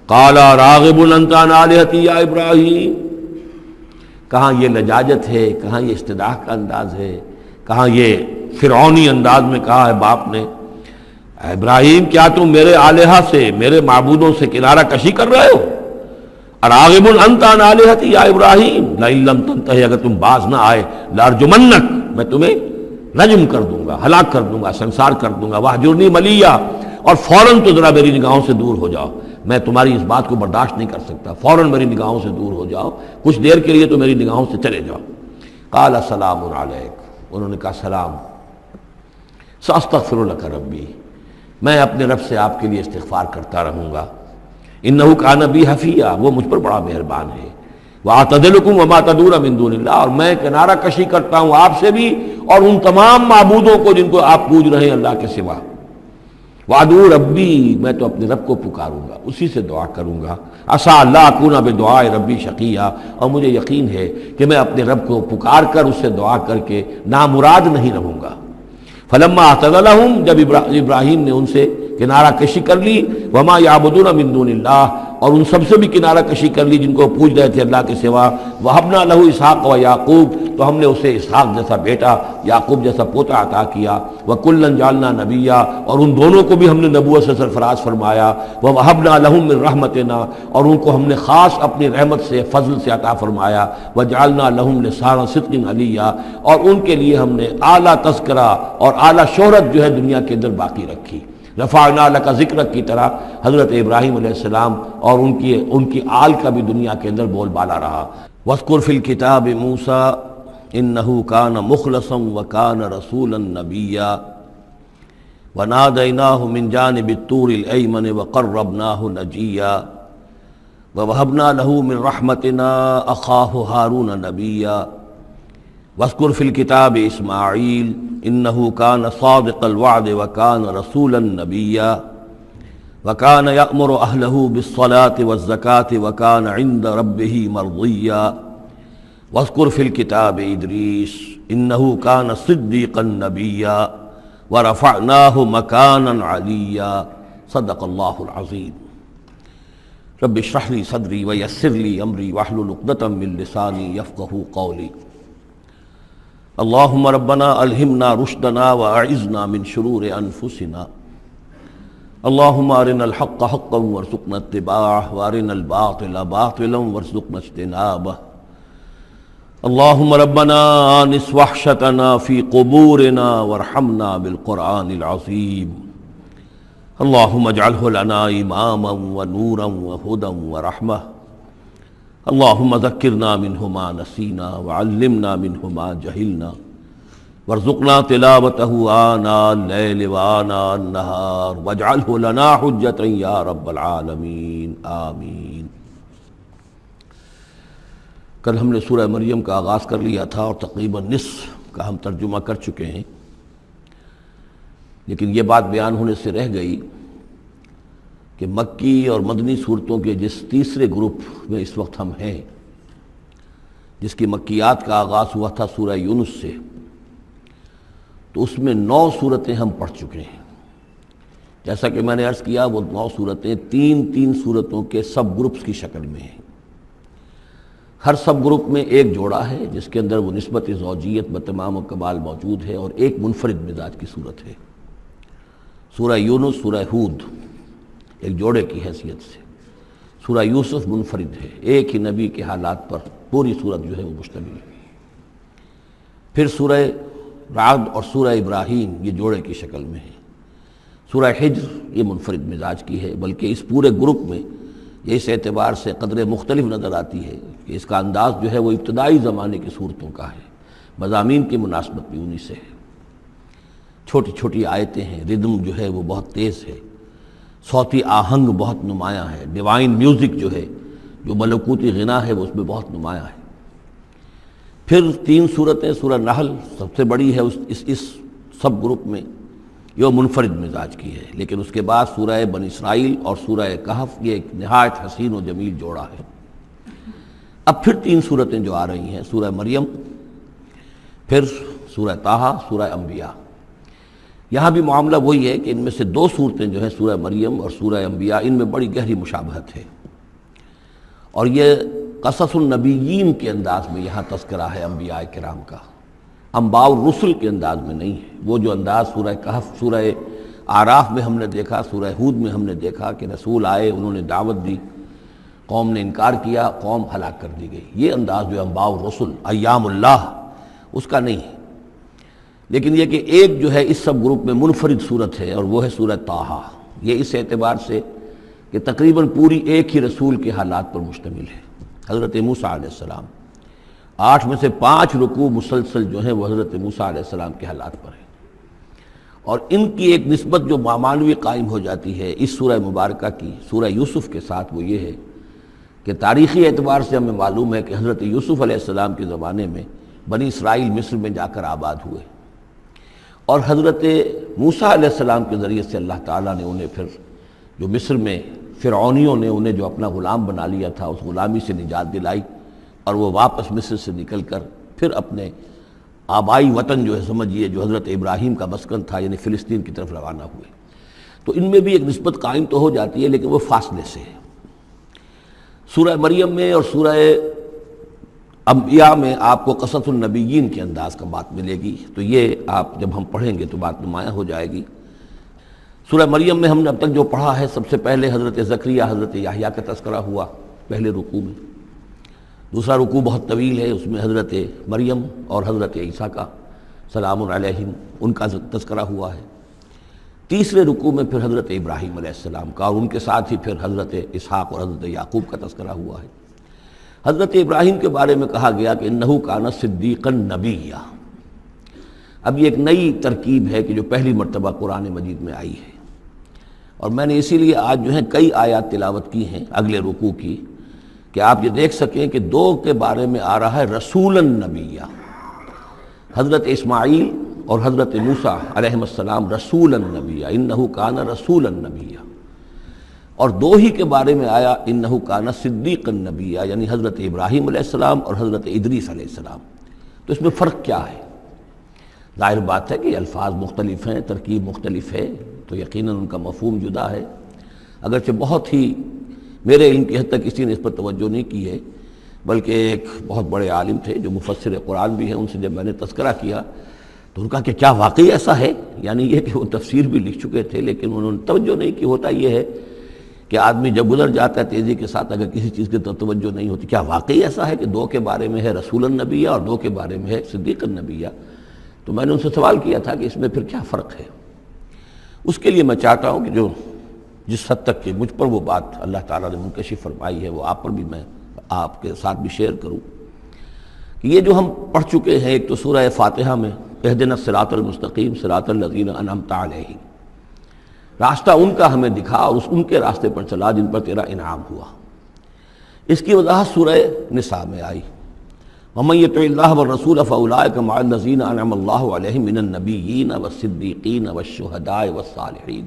Speaker 1: قال راغب انت عن آلہتی یا ابراہیم، کہاں یہ لجاجت ہے، کہاں یہ استدعاء کا انداز ہے، کہاں یہ فرعونی انداز میں کہا ہے باپ نے، اے ابراہیم کیا تم میرے آلہہ سے، میرے معبودوں سے کنارہ کشی کر رہے ہو؟ راغب انت عن آلہتی یا ابراہیم لئن لم تنتہی، اگر تم باز نہ آئے، لارجمنک، میں تمہیں رجم کر دوں گا، ہلاک کر دوں گا، سنسار کر دوں گا، واہجرنی ملیہ، اور فوراً تو ذرا میری نگاہوں سے دور ہو جاؤ، میں تمہاری اس بات کو برداشت نہیں کر سکتا، فوراً میری نگاہوں سے دور ہو جاؤ، کچھ دیر کے لیے تو میری نگاہوں سے چلے جاؤ۔ قال سلام علیک، انہوں نے کہا سلام، ساستغفر لک ربی، میں اپنے رب سے آپ کے لیے استغفار کرتا رہوں گا، انہ کان بی حفیہ، وہ مجھ پر بڑا مہربان ہے، واعتزلکم وما تدعون من دون اللہ، اور میں کنارہ کشی کرتا ہوں آپ سے بھی اور ان تمام معبودوں کو جن کو آپ پوج رہے ہیں اللہ کے سوا۔ وادعو ربی، میں تو اپنے رب کو پکاروں گا، اسی سے دعا کروں گا، عسیٰ اللہ اکون بدعاء ربی شقیہ، اور مجھے یقین ہے کہ میں اپنے رب کو پکار کر اس سے دعا کر کے نامراد نہیں رہوں گا۔ فلما اعتزلہم، جب ابراہیم نے ان سے کنارہ کشی کر لی، وما یعبدون من دون اللہ، اور ان سب سے بھی کنارہ کشی کر لی جن کو پوج رہے تھے اللہ کے سوا، وہبنا لہ اسحاق و یعقوب، تو ہم نے اسے اسحاق جیسا بیٹا، یعقوب جیسا پوتا عطا کیا، وکلا جعلنا نبیا، اور ان دونوں کو بھی ہم نے نبوت سے سرفراز فرمایا، ووہبنا لہم من رحمتنا، اور ان کو ہم نے خاص اپنی رحمت سے، فضل سے عطا فرمایا، وجعلنا لہم لسان صدق علیہ، اور ان کے لیے ہم نے اعلیٰ تذکرہ اور اعلیٰ شہرت جو ہے دنیا کے اندر باقی رکھی۔ رفعنا لک ذکرک کی طرح حضرت ابراہیم علیہ السلام اور ان کی آل کا بھی دنیا کے اندر بول بالا رہا۔ واذکر فی الکتاب موسیٰ انہ کان مخلصا وکان رسولا نبیا ونادیناہ من جانب الطور الایمن وقربناہ نجیا ووہبنا لہ من رحمتنا اخاہ ہارون نبیا واذکر فی الکتاب اسماعیل انہ کان صادق الوعد وکان رسولا نبیا وکان یأمر اہلہ بالصلاة والزکاة وکان عند ربہ مرضیا واذکر فی الکتاب ادریس انہ کان صدیقا نبیا ورفعناہ مکانا علیا صدق اللہ العظیم۔ رب اشرح لی صدری ویسر لی امری واحلل عقدۃ من لسانی یفقہوا قولی۔ اللہم ربنا الہمنا رشدنا واعذنا من شرور انفسنا، اللہم ارنا الحق حقا وارزقنا اتباعہ وارنا الباطل باطلا وارزقنا اجتنابہ، اللهم ربنا آنس وحشتنا في قبورنا وارحمنا بالقرآن العظيم. اللهم اجعله لنا إماما ونورا وهدى ورحمة. اللهم ذكرنا منه ما نسينا وعلمنا منه ما جهلنا وارزقنا تلاوته آناء الليل وآناء النهار واجعله لنا حجة يا رب العالمين آمین. کل ہم نے سورہ مریم کا آغاز کر لیا تھا اور تقریباً نصف کا ہم ترجمہ کر چکے ہیں، لیکن یہ بات بیان ہونے سے رہ گئی کہ مکی اور مدنی صورتوں کے جس تیسرے گروپ میں اس وقت ہم ہیں، جس کی مکیات کا آغاز ہوا تھا سورہ یونس سے، تو اس میں 9 صورتیں ہم پڑھ چکے ہیں. جیسا کہ میں نے عرض کیا، وہ 9 صورتیں تین صورتوں کے سب گروپس کی شکل میں ہیں. ہر سب گروپ میں ایک جوڑا ہے جس کے اندر وہ نسبت زوجیت بتمام و کمال موجود ہے، اور ایک منفرد مزاج کی صورت ہے. سورہ یونس، سورہ ہود ایک جوڑے کی حیثیت سے، سورہ یوسف منفرد ہے، ایک ہی نبی کے حالات پر پوری صورت جو ہے وہ مشتمل ہے. پھر سورہ رعد اور سورہ ابراہیم یہ جوڑے کی شکل میں ہے. سورہ حجر یہ منفرد مزاج کی ہے، بلکہ اس پورے گروپ میں یہ اس اعتبار سے قدر مختلف نظر آتی ہے کہ اس کا انداز جو ہے وہ ابتدائی زمانے کی صورتوں کا ہے. مضامین کی مناسبت بھی انہی سے ہے. چھوٹی چھوٹی آیتیں ہیں، ردم جو ہے وہ بہت تیز ہے، صوتی آہنگ بہت نمایاں ہے، ڈیوائن میوزک جو ہے، جو ملکوتی غنا ہے، وہ اس میں بہت نمایاں ہے. پھر 3 صورتیں، سورہ نحل سب سے بڑی ہے اس سب گروپ میں، یہ منفرد مزاج کی ہے. لیکن اس کے بعد سورہ بنی اسرائیل اور سورہ کہف یہ ایک نہایت حسین و جمیل جوڑا ہے. اب پھر 3 صورتیں جو آ رہی ہیں، سورہ مریم، پھر سورہ طٰہٰ، سورہ انبیاء. یہاں بھی معاملہ وہی ہے کہ ان میں سے 2 صورتیں جو ہیں سورہ مریم اور سورہ انبیاء، ان میں بڑی گہری مشابہت ہے، اور یہ قصص النبیین کے انداز میں یہاں تذکرہ ہے انبیاء کرام کا، انباء الرسل کے انداز میں نہیں ہے. وہ جو انداز سورہ کہف، سورہ اعراف میں ہم نے دیکھا، سورہ ہود میں ہم نے دیکھا کہ رسول آئے، انہوں نے دعوت دی، قوم نے انکار کیا، قوم ہلاک کر دی گئی. یہ انداز جو انباء الرسل، ایام اللہ، اس کا نہیں ہے. لیکن یہ کہ ایک جو ہے اس سب گروپ میں منفرد صورت ہے، اور وہ ہے سورہ طٰہٰ. یہ اس اعتبار سے کہ تقریباً پوری ایک ہی رسول کے حالات پر مشتمل ہے، حضرت موسیٰ علیہ السلام. 8 میں سے 5 رکوع مسلسل جو ہیں وہ حضرت موسیٰ علیہ السلام کے حالات پر ہیں. اور ان کی ایک نسبت جو معنوی قائم ہو جاتی ہے اس سورہ مبارکہ کی سورہ یوسف کے ساتھ، وہ یہ ہے کہ تاریخی اعتبار سے ہمیں معلوم ہے کہ حضرت یوسف علیہ السلام کے زمانے میں بنی اسرائیل مصر میں جا کر آباد ہوئے، اور حضرت موسیٰ علیہ السلام کے ذریعے سے اللہ تعالیٰ نے انہیں پھر جو مصر میں فرعونیوں نے انہیں جو اپنا غلام بنا لیا تھا، اس غلامی سے نجات دلائی، اور وہ واپس مصر سے نکل کر پھر اپنے آبائی وطن جو ہے سمجھیے جو حضرت ابراہیم کا مسکن تھا، یعنی فلسطین کی طرف روانہ ہوئے. تو ان میں بھی ایک نسبت قائم تو ہو جاتی ہے، لیکن وہ فاصلے سے ہے. سورہ مریم میں اور سورہ انبیاء میں آپ کو قصص النبیین کے انداز کا بات ملے گی، تو یہ آپ جب ہم پڑھیں گے تو بات نمایاں ہو جائے گی. سورہ مریم میں ہم نے اب تک جو پڑھا ہے، سب سے پہلے حضرت زکریا، حضرت یحییٰ کا تذکرہ ہوا پہلے رکوع میں. دوسرا رکوع بہت طویل ہے، اس میں حضرت مریم اور حضرت عیسیٰ کا سلام علیہم ان کا تذکرہ ہوا ہے. تیسرے رکوع میں پھر حضرت ابراہیم علیہ السلام کا، اور ان کے ساتھ ہی پھر حضرت اسحاق اور حضرت یعقوب کا تذکرہ ہوا ہے. حضرت ابراہیم کے بارے میں کہا گیا کہ انہ کان صدیقا نبیّا. اب یہ ایک نئی ترکیب ہے کہ جو پہلی مرتبہ قرآن مجید میں آئی ہے، اور میں نے اسی لیے آج جو ہے کئی آیات تلاوت کی ہیں اگلے رکوع کی، کہ آپ یہ دیکھ سکیں کہ 2 کے بارے میں آ رہا ہے رسولا نبیّا. حضرت اسماعیل اور حضرت موسیٰ علیہ السلام رسولا نبیّا، انہ کان رسولا نبیّا. اور 2 ہی کے بارے میں آیا انہ کان صدیقا نبیّا، یعنی حضرت ابراہیم علیہ السلام اور حضرت ادریس علیہ السلام. تو اس میں فرق کیا ہے؟ ظاہر بات ہے کہ الفاظ مختلف ہیں، ترکیب مختلف ہے، تو یقیناً ان کا مفہوم جدا ہے. اگرچہ بہت ہی میرے علم کی حد تک کسی نے اس پر توجہ نہیں کی ہے، بلکہ ایک بہت بڑے عالم تھے جو مفسر قرآن بھی ہیں، ان سے جب میں نے تذکرہ کیا تو ان کا کہ کیا واقعی ایسا ہے؟ یعنی یہ کہ وہ تفسیر بھی لکھ چکے تھے لیکن انہوں نے توجہ نہیں کی. ہوتا یہ ہے کہ آدمی جب گزر جاتا ہے تیزی کے ساتھ اگر کسی چیز کی طرف توجہ نہیں ہوتی. کیا واقعی ایسا ہے کہ دو کے بارے میں ہے رسول النبیہ اور دو کے بارے میں ہے صدیق النبیہ؟ تو میں نے ان سے سوال کیا تھا کہ اس میں پھر کیا فرق ہے. اس کے لیے میں چاہتا ہوں کہ جو جس حد تک کہ مجھ پر وہ بات اللہ تعالیٰ نے منکشف فرمائی ہے وہ آپ پر بھی میں آپ کے ساتھ بھی شیئر کروں. کہ یہ جو ہم پڑھ چکے ہیں ایک تو سورہ فاتحہ میں اہدنا الصراط المستقیم صراط الذین انعمت علیہم، راستہ ان کا ہمیں دکھا اور ان کے راستے پر چلا جن پر تیرا انعام ہوا. اس کی وضاحت سورہ نساء میں آئی. وَمَن يُطِعِ اللَّهَ وَالرَّسُولَ فَأُولَٰئِكَ مَعَ الَّذِينَ أَنْعَمَ اللَّهُ عَلَيْهِم مِّنَ النَّبِيِّينَ وَالصِّدِّيقِينَ وَالشُّهَدَاءِ وَالصَّالِحِينَ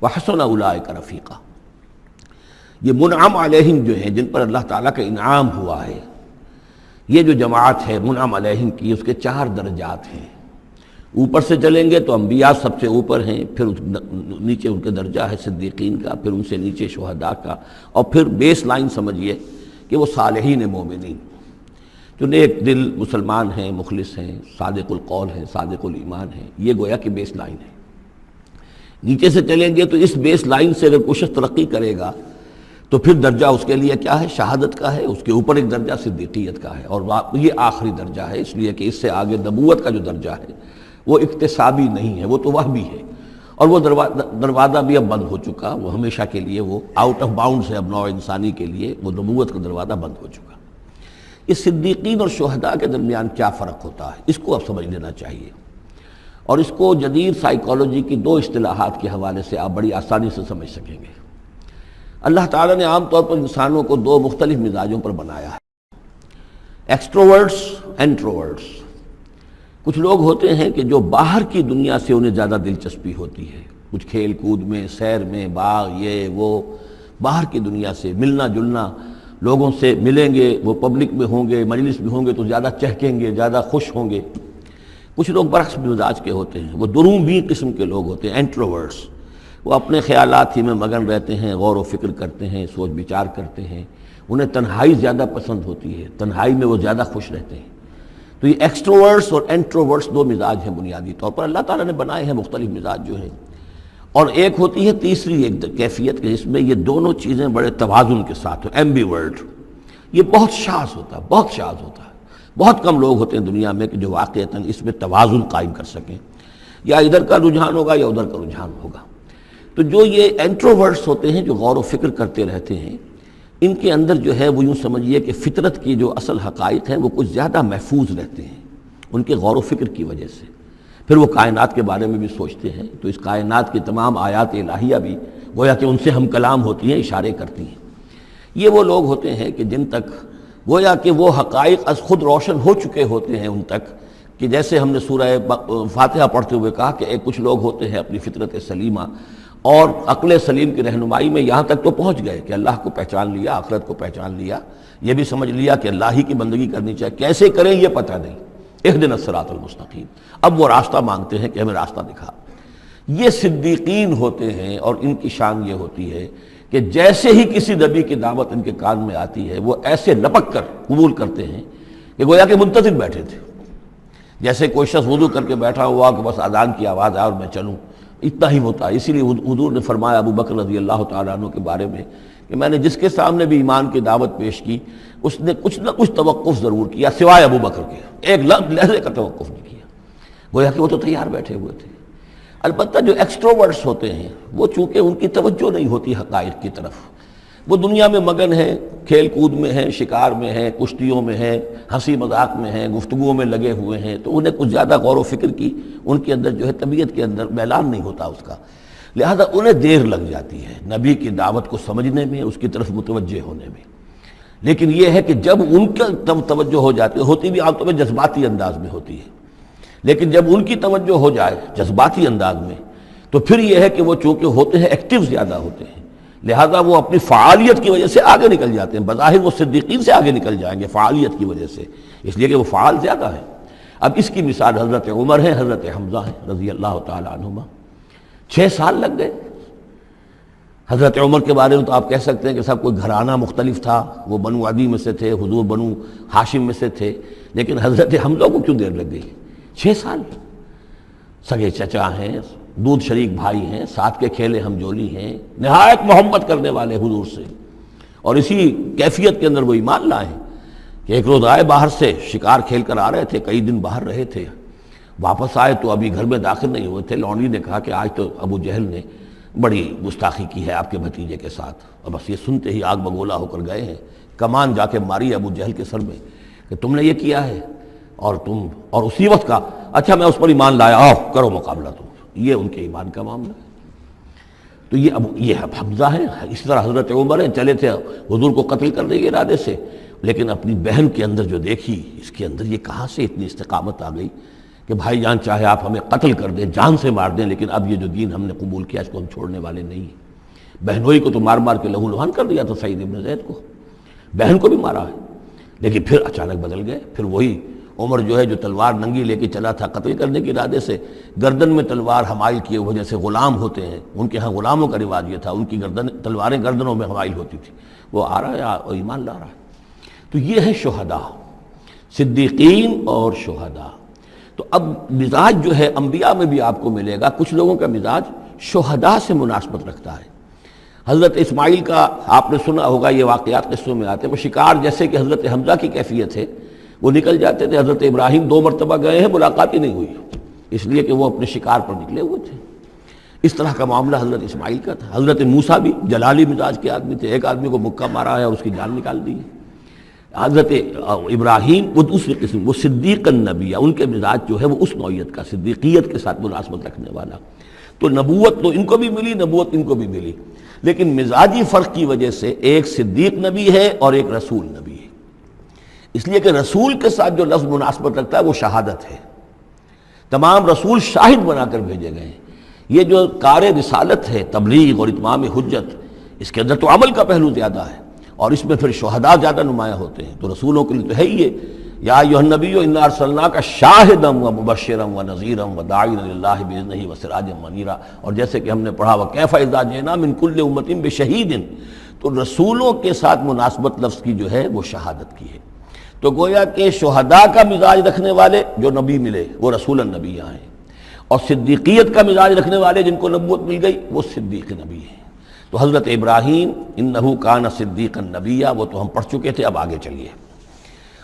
Speaker 1: وَحَسُنَ أُولَٰئِكَ رَفِيقًا. یہ منعم علیہم جو ہیں جن پر اللہ تعالیٰ کا انعام ہوا ہے، یہ جو جماعت ہے منعم علیہم کی، اس کے 4 درجات ہیں. اوپر سے چلیں گے تو انبیاء سب سے اوپر ہیں، پھر نیچے ان کے درجہ ہے صدیقین کا، پھر ان سے نیچے شہداء کا، اور پھر بیس لائن سمجھیے کہ وہ صالحین مومنین جو نیک دل مسلمان ہیں، مخلص ہیں، صادق القول ہیں، صادق الایمان ہیں. یہ گویا کہ بیس لائن ہے. نیچے سے چلیں گے تو اس بیس لائن سے اگر کوئی شخص ترقی کرے گا تو پھر درجہ اس کے لیے کیا ہے؟ شہادت کا ہے. اس کے اوپر ایک درجہ صدیقیت کا ہے، اور یہ آخری درجہ ہے، اس لیے کہ اس سے آگے نبوت کا جو درجہ ہے وہ اکتسابی نہیں ہے، وہ تو وہبی ہے. اور وہ دروازہ بھی اب بند ہو چکا، وہ ہمیشہ کے لیے وہ آؤٹ آف باؤنڈز ہے اب نوع انسانی کے لیے، وہ نبوت کا دروازہ بند ہو چکا. اس صدیقین اور شہداء کے درمیان کیا فرق ہوتا ہے اس کو اب سمجھ لینا چاہیے. اور اس کو جدید سائیکالوجی کی 2 اصطلاحات کے حوالے سے آپ بڑی آسانی سے سمجھ سکیں گے. اللہ تعالیٰ نے عام طور پر انسانوں کو 2 مختلف مزاجوں پر بنایا ہے، ایکسٹروورٹس، انٹروورٹس. کچھ لوگ ہوتے ہیں کہ جو باہر کی دنیا سے انہیں زیادہ دلچسپی ہوتی ہے، کچھ کھیل کود میں، سیر میں، باغ، یہ وہ، باہر کی دنیا سے ملنا جلنا، لوگوں سے ملیں گے، وہ پبلک میں ہوں گے، مجلس میں ہوں گے تو زیادہ چہکیں گے، زیادہ خوش ہوں گے. کچھ لوگ برعکس مزاج کے ہوتے ہیں، وہ دروبین قسم کے لوگ ہوتے ہیں، انٹروورٹس. وہ اپنے خیالات ہی میں مگن رہتے ہیں، غور و فکر کرتے ہیں، سوچ بچار کرتے ہیں. انہیں تنہائی زیادہ پسند ہوتی ہے، تنہائی میں وہ زیادہ خوش رہتے ہیں. تو یہ ایکسٹروورٹس اور انٹروورٹس 2 مزاج ہیں بنیادی طور پر اللہ تعالیٰ نے بنائے ہیں مختلف مزاج جو ہیں. اور ایک ہوتی ہے تیسری ایک کیفیت کہ جس میں یہ دونوں چیزیں بڑے توازن کے ساتھ ہو، ایمبیورٹ. یہ بہت شاذ ہوتا ہے، بہت شاذ ہوتا ہے. بہت کم لوگ ہوتے ہیں دنیا میں کہ جو واقعتاً اس میں توازن قائم کر سکیں، یا ادھر کا رجحان ہوگا یا ادھر کا رجحان ہوگا. تو جو یہ انٹروورٹس ہوتے ہیں جو غور و فکر کرتے رہتے ہیں، ان کے اندر جو ہے وہ یوں سمجھیے کہ فطرت کی جو اصل حقائق ہیں وہ کچھ زیادہ محفوظ رہتے ہیں ان کے غور و فکر کی وجہ سے. پھر وہ کائنات کے بارے میں بھی سوچتے ہیں تو اس کائنات کی تمام آیات الہیہ بھی گویا کہ ان سے ہم کلام ہوتی ہیں، اشارے کرتی ہیں. یہ وہ لوگ ہوتے ہیں کہ جن تک گویا کہ وہ حقائق از خود روشن ہو چکے ہوتے ہیں ان تک، کہ جیسے ہم نے سورہ فاتحہ پڑھتے ہوئے کہا کہ کچھ لوگ ہوتے ہیں اپنی فطرت سلیمہ اور عقل سلیم کی رہنمائی میں یہاں تک تو پہنچ گئے کہ اللہ کو پہچان لیا، آخرت کو پہچان لیا، یہ بھی سمجھ لیا کہ اللہ ہی کی بندگی کرنی چاہیے، کیسے کریں یہ پتہ نہیں. اہدنا الصراط المستقیم. اب وہ راستہ مانگتے ہیں کہ ہمیں راستہ دکھا. یہ صدیقین ہوتے ہیں اور ان کی شان یہ ہوتی ہے کہ جیسے ہی کسی نبی کی دعوت ان کے کان میں آتی ہے وہ ایسے لپک کر قبول کرتے ہیں کہ گویا کہ منتظر بیٹھے تھے. جیسے کوئی شخص وضو کر کے بیٹھا ہوا کہ بس اذان کی آواز آئے اور میں چلوں، اتنا ہی ہوتا ہے. اسی لیے حضور نے فرمایا ابو بکر رضی اللہ تعالیٰ عنہ کے بارے میں کہ میں نے جس کے سامنے بھی ایمان کی دعوت پیش کی اس نے کچھ نہ کچھ توقف ضرور کیا سوائے ابو بکر کے، ایک لحظے کا توقف نہیں کیا، گویا کہ وہ تو تیار بیٹھے ہوئے تھے. البتہ جو ایکسٹروورٹس ہوتے ہیں وہ چونکہ ان کی توجہ نہیں ہوتی حقائق کی طرف، وہ دنیا میں مگن ہیں، کھیل کود میں ہیں، شکار میں ہیں، کشتیوں میں ہیں، ہنسی مذاق میں ہیں، گفتگوؤں میں لگے ہوئے ہیں، تو انہیں کچھ زیادہ غور و فکر کی ان کے اندر جو ہے طبیعت کے اندر میلان نہیں ہوتا اس کا، لہذا انہیں دیر لگ جاتی ہے نبی کی دعوت کو سمجھنے میں، اس کی طرف متوجہ ہونے میں. لیکن یہ ہے کہ جب ان کا توجہ ہو جاتی ہوتی بھی عام طور پہ جذباتی انداز میں ہوتی ہے، لیکن جب ان کی توجہ ہو جائے جذباتی انداز میں تو پھر یہ ہے کہ وہ چونکہ ہوتے ہیں ایکٹیو زیادہ ہوتے ہیں، لہذا وہ اپنی فعالیت کی وجہ سے آگے نکل جاتے ہیں. بظاہر وہ صدیقین سے آگے نکل جائیں گے فعالیت کی وجہ سے، اس لیے کہ وہ فعال زیادہ ہیں. اب اس کی مثال حضرت عمر ہے، حضرت حمزہ ہیں رضی اللہ تعالی عنہما. 6 سال لگ گئے. حضرت عمر کے بارے میں تو آپ کہہ سکتے ہیں کہ سب کوئی گھرانہ مختلف تھا، وہ بنو عدی میں سے تھے، حضور بنو ہاشم میں سے تھے، لیکن حضرت حمزہ کو کیوں دیر لگ گئی؟ 6 سال. سگے چچا ہیں، دودھ شریک بھائی ہیں، ساتھ کے کھیلے ہم جولی ہیں، نہایت محبت کرنے والے حضور سے، اور اسی کیفیت کے اندر وہ ایمان لائے کہ ایک روز آئے باہر سے، شکار کھیل کر آ رہے تھے، کئی دن باہر رہے تھے، واپس آئے تو ابھی گھر میں داخل نہیں ہوئے تھے، لونڈی نے کہا کہ آج تو ابو جہل نے بڑی گستاخی کی ہے آپ کے بھتیجے کے ساتھ، اور بس یہ سنتے ہی آگ بگولا ہو کر گئے ہیں، کمان جا کے ماری ابو جہل کے سر میں کہ تم نے یہ کیا ہے، اور اسی وقت کہا اچھا میں اس پر ایمان لایا، آؤ کرو مقابلہ تم۔ یہ ان کے ایمان کا معاملہ ہے۔ تو یہ حمزہ ہے، اس طرح حضرت عمر ہیں، چلے تھے حضور کو قتل کرنے کے ارادے سے، لیکن اپنی بہن کے اندر جو دیکھی، اس کے اندر یہ کہاں سے اتنی استقامت آ گئی کہ بھائی جان چاہے آپ ہمیں قتل کر دیں، جان سے مار دیں، لیکن اب یہ جو دین ہم نے قبول کیا اس کو ہم چھوڑنے والے نہیں ہیں۔ بہنوئی کو تو مار مار کے لہو لہان کر دیا تھا سعید ابن زید کو، بہن کو بھی مارا ہے، لیکن پھر اچانک بدل گئے۔ پھر وہی عمر جو ہے جو تلوار ننگی لے کے چلا تھا قتل کرنے کے ارادے سے، گردن میں تلوار حمائل کیے ہوئے، جیسے غلام ہوتے ہیں، ان کے ہاں غلاموں کا رواج یہ تھا، ان کی تلواریں گردنوں میں حمائل ہوتی تھی، وہ آ رہا ہے اور ایمان لا رہا ہے۔ تو یہ ہے شہداء، صدیقین اور شہداء۔ تو اب مزاج جو ہے انبیاء میں بھی آپ کو ملے گا، کچھ لوگوں کا مزاج شہداء سے مناسبت رکھتا ہے۔ حضرت اسماعیل کا آپ نے سنا ہوگا، یہ واقعات قصوں میں آتے ہیں، وہ شکار جیسے کہ حضرت حمزہ کی کیفیت ہے، وہ نکل جاتے تھے۔ حضرت ابراہیم 2 مرتبہ گئے ہیں، ملاقات ہی نہیں ہوئی، اس لیے کہ وہ اپنے شکار پر نکلے ہوئے تھے۔ اس طرح کا معاملہ حضرت اسماعیل کا تھا۔ حضرت موسیٰ بھی جلالی مزاج کے آدمی تھے، ایک آدمی کو مکہ مارا ہے اور اس کی جان نکال دی ہے۔ حضرت ابراہیم وہ دوسری قسم، وہ صدیق النبی، ان کے مزاج جو ہے وہ اس نوعیت کا، صدیقیت کے ساتھ مناسبت رکھنے والا۔ تو نبوت تو ان کو بھی ملی، نبوت ان کو بھی ملی، لیکن مزاجی فرق کی وجہ سے ایک صدیق نبی ہے اور ایک رسول نبی ہے۔ اس لیے کہ رسول کے ساتھ جو لفظ مناسبت رکھتا ہے وہ شہادت ہے، تمام رسول شاہد بنا کر بھیجے گئے ہیں۔ یہ جو کار رسالت ہے، تبلیغ اور اتمام حجت، اس کے اندر تو عمل کا پہلو زیادہ ہے، اور اس میں پھر شہداء زیادہ نمایاں ہوتے ہیں۔ تو رسولوں کے لیے تو ہے ہی یہ، یا ایھا النبی انا ارسلناک شاہدا ومبشرا ونذیرا وداعیا الی اللہ باذنہ وسراجا منیرا، اور جیسے کہ ہم نے پڑھا وکیف اذا جئنا من کل امۃ بشہید، تو رسولوں کے ساتھ مناسبت لفظ کی جو ہے وہ شہادت کی ہے۔ تو گویا کہ شہداء کا مزاج رکھنے والے جو نبی ملے وہ رسول النبی ہیں، اور صدیقیت کا مزاج رکھنے والے جن کو نبوت مل گئی وہ صدیق نبی ہیں۔ تو حضرت ابراہیم انہ کان صدیقا نبیا، وہ تو ہم پڑھ چکے تھے، اب آگے چلیے۔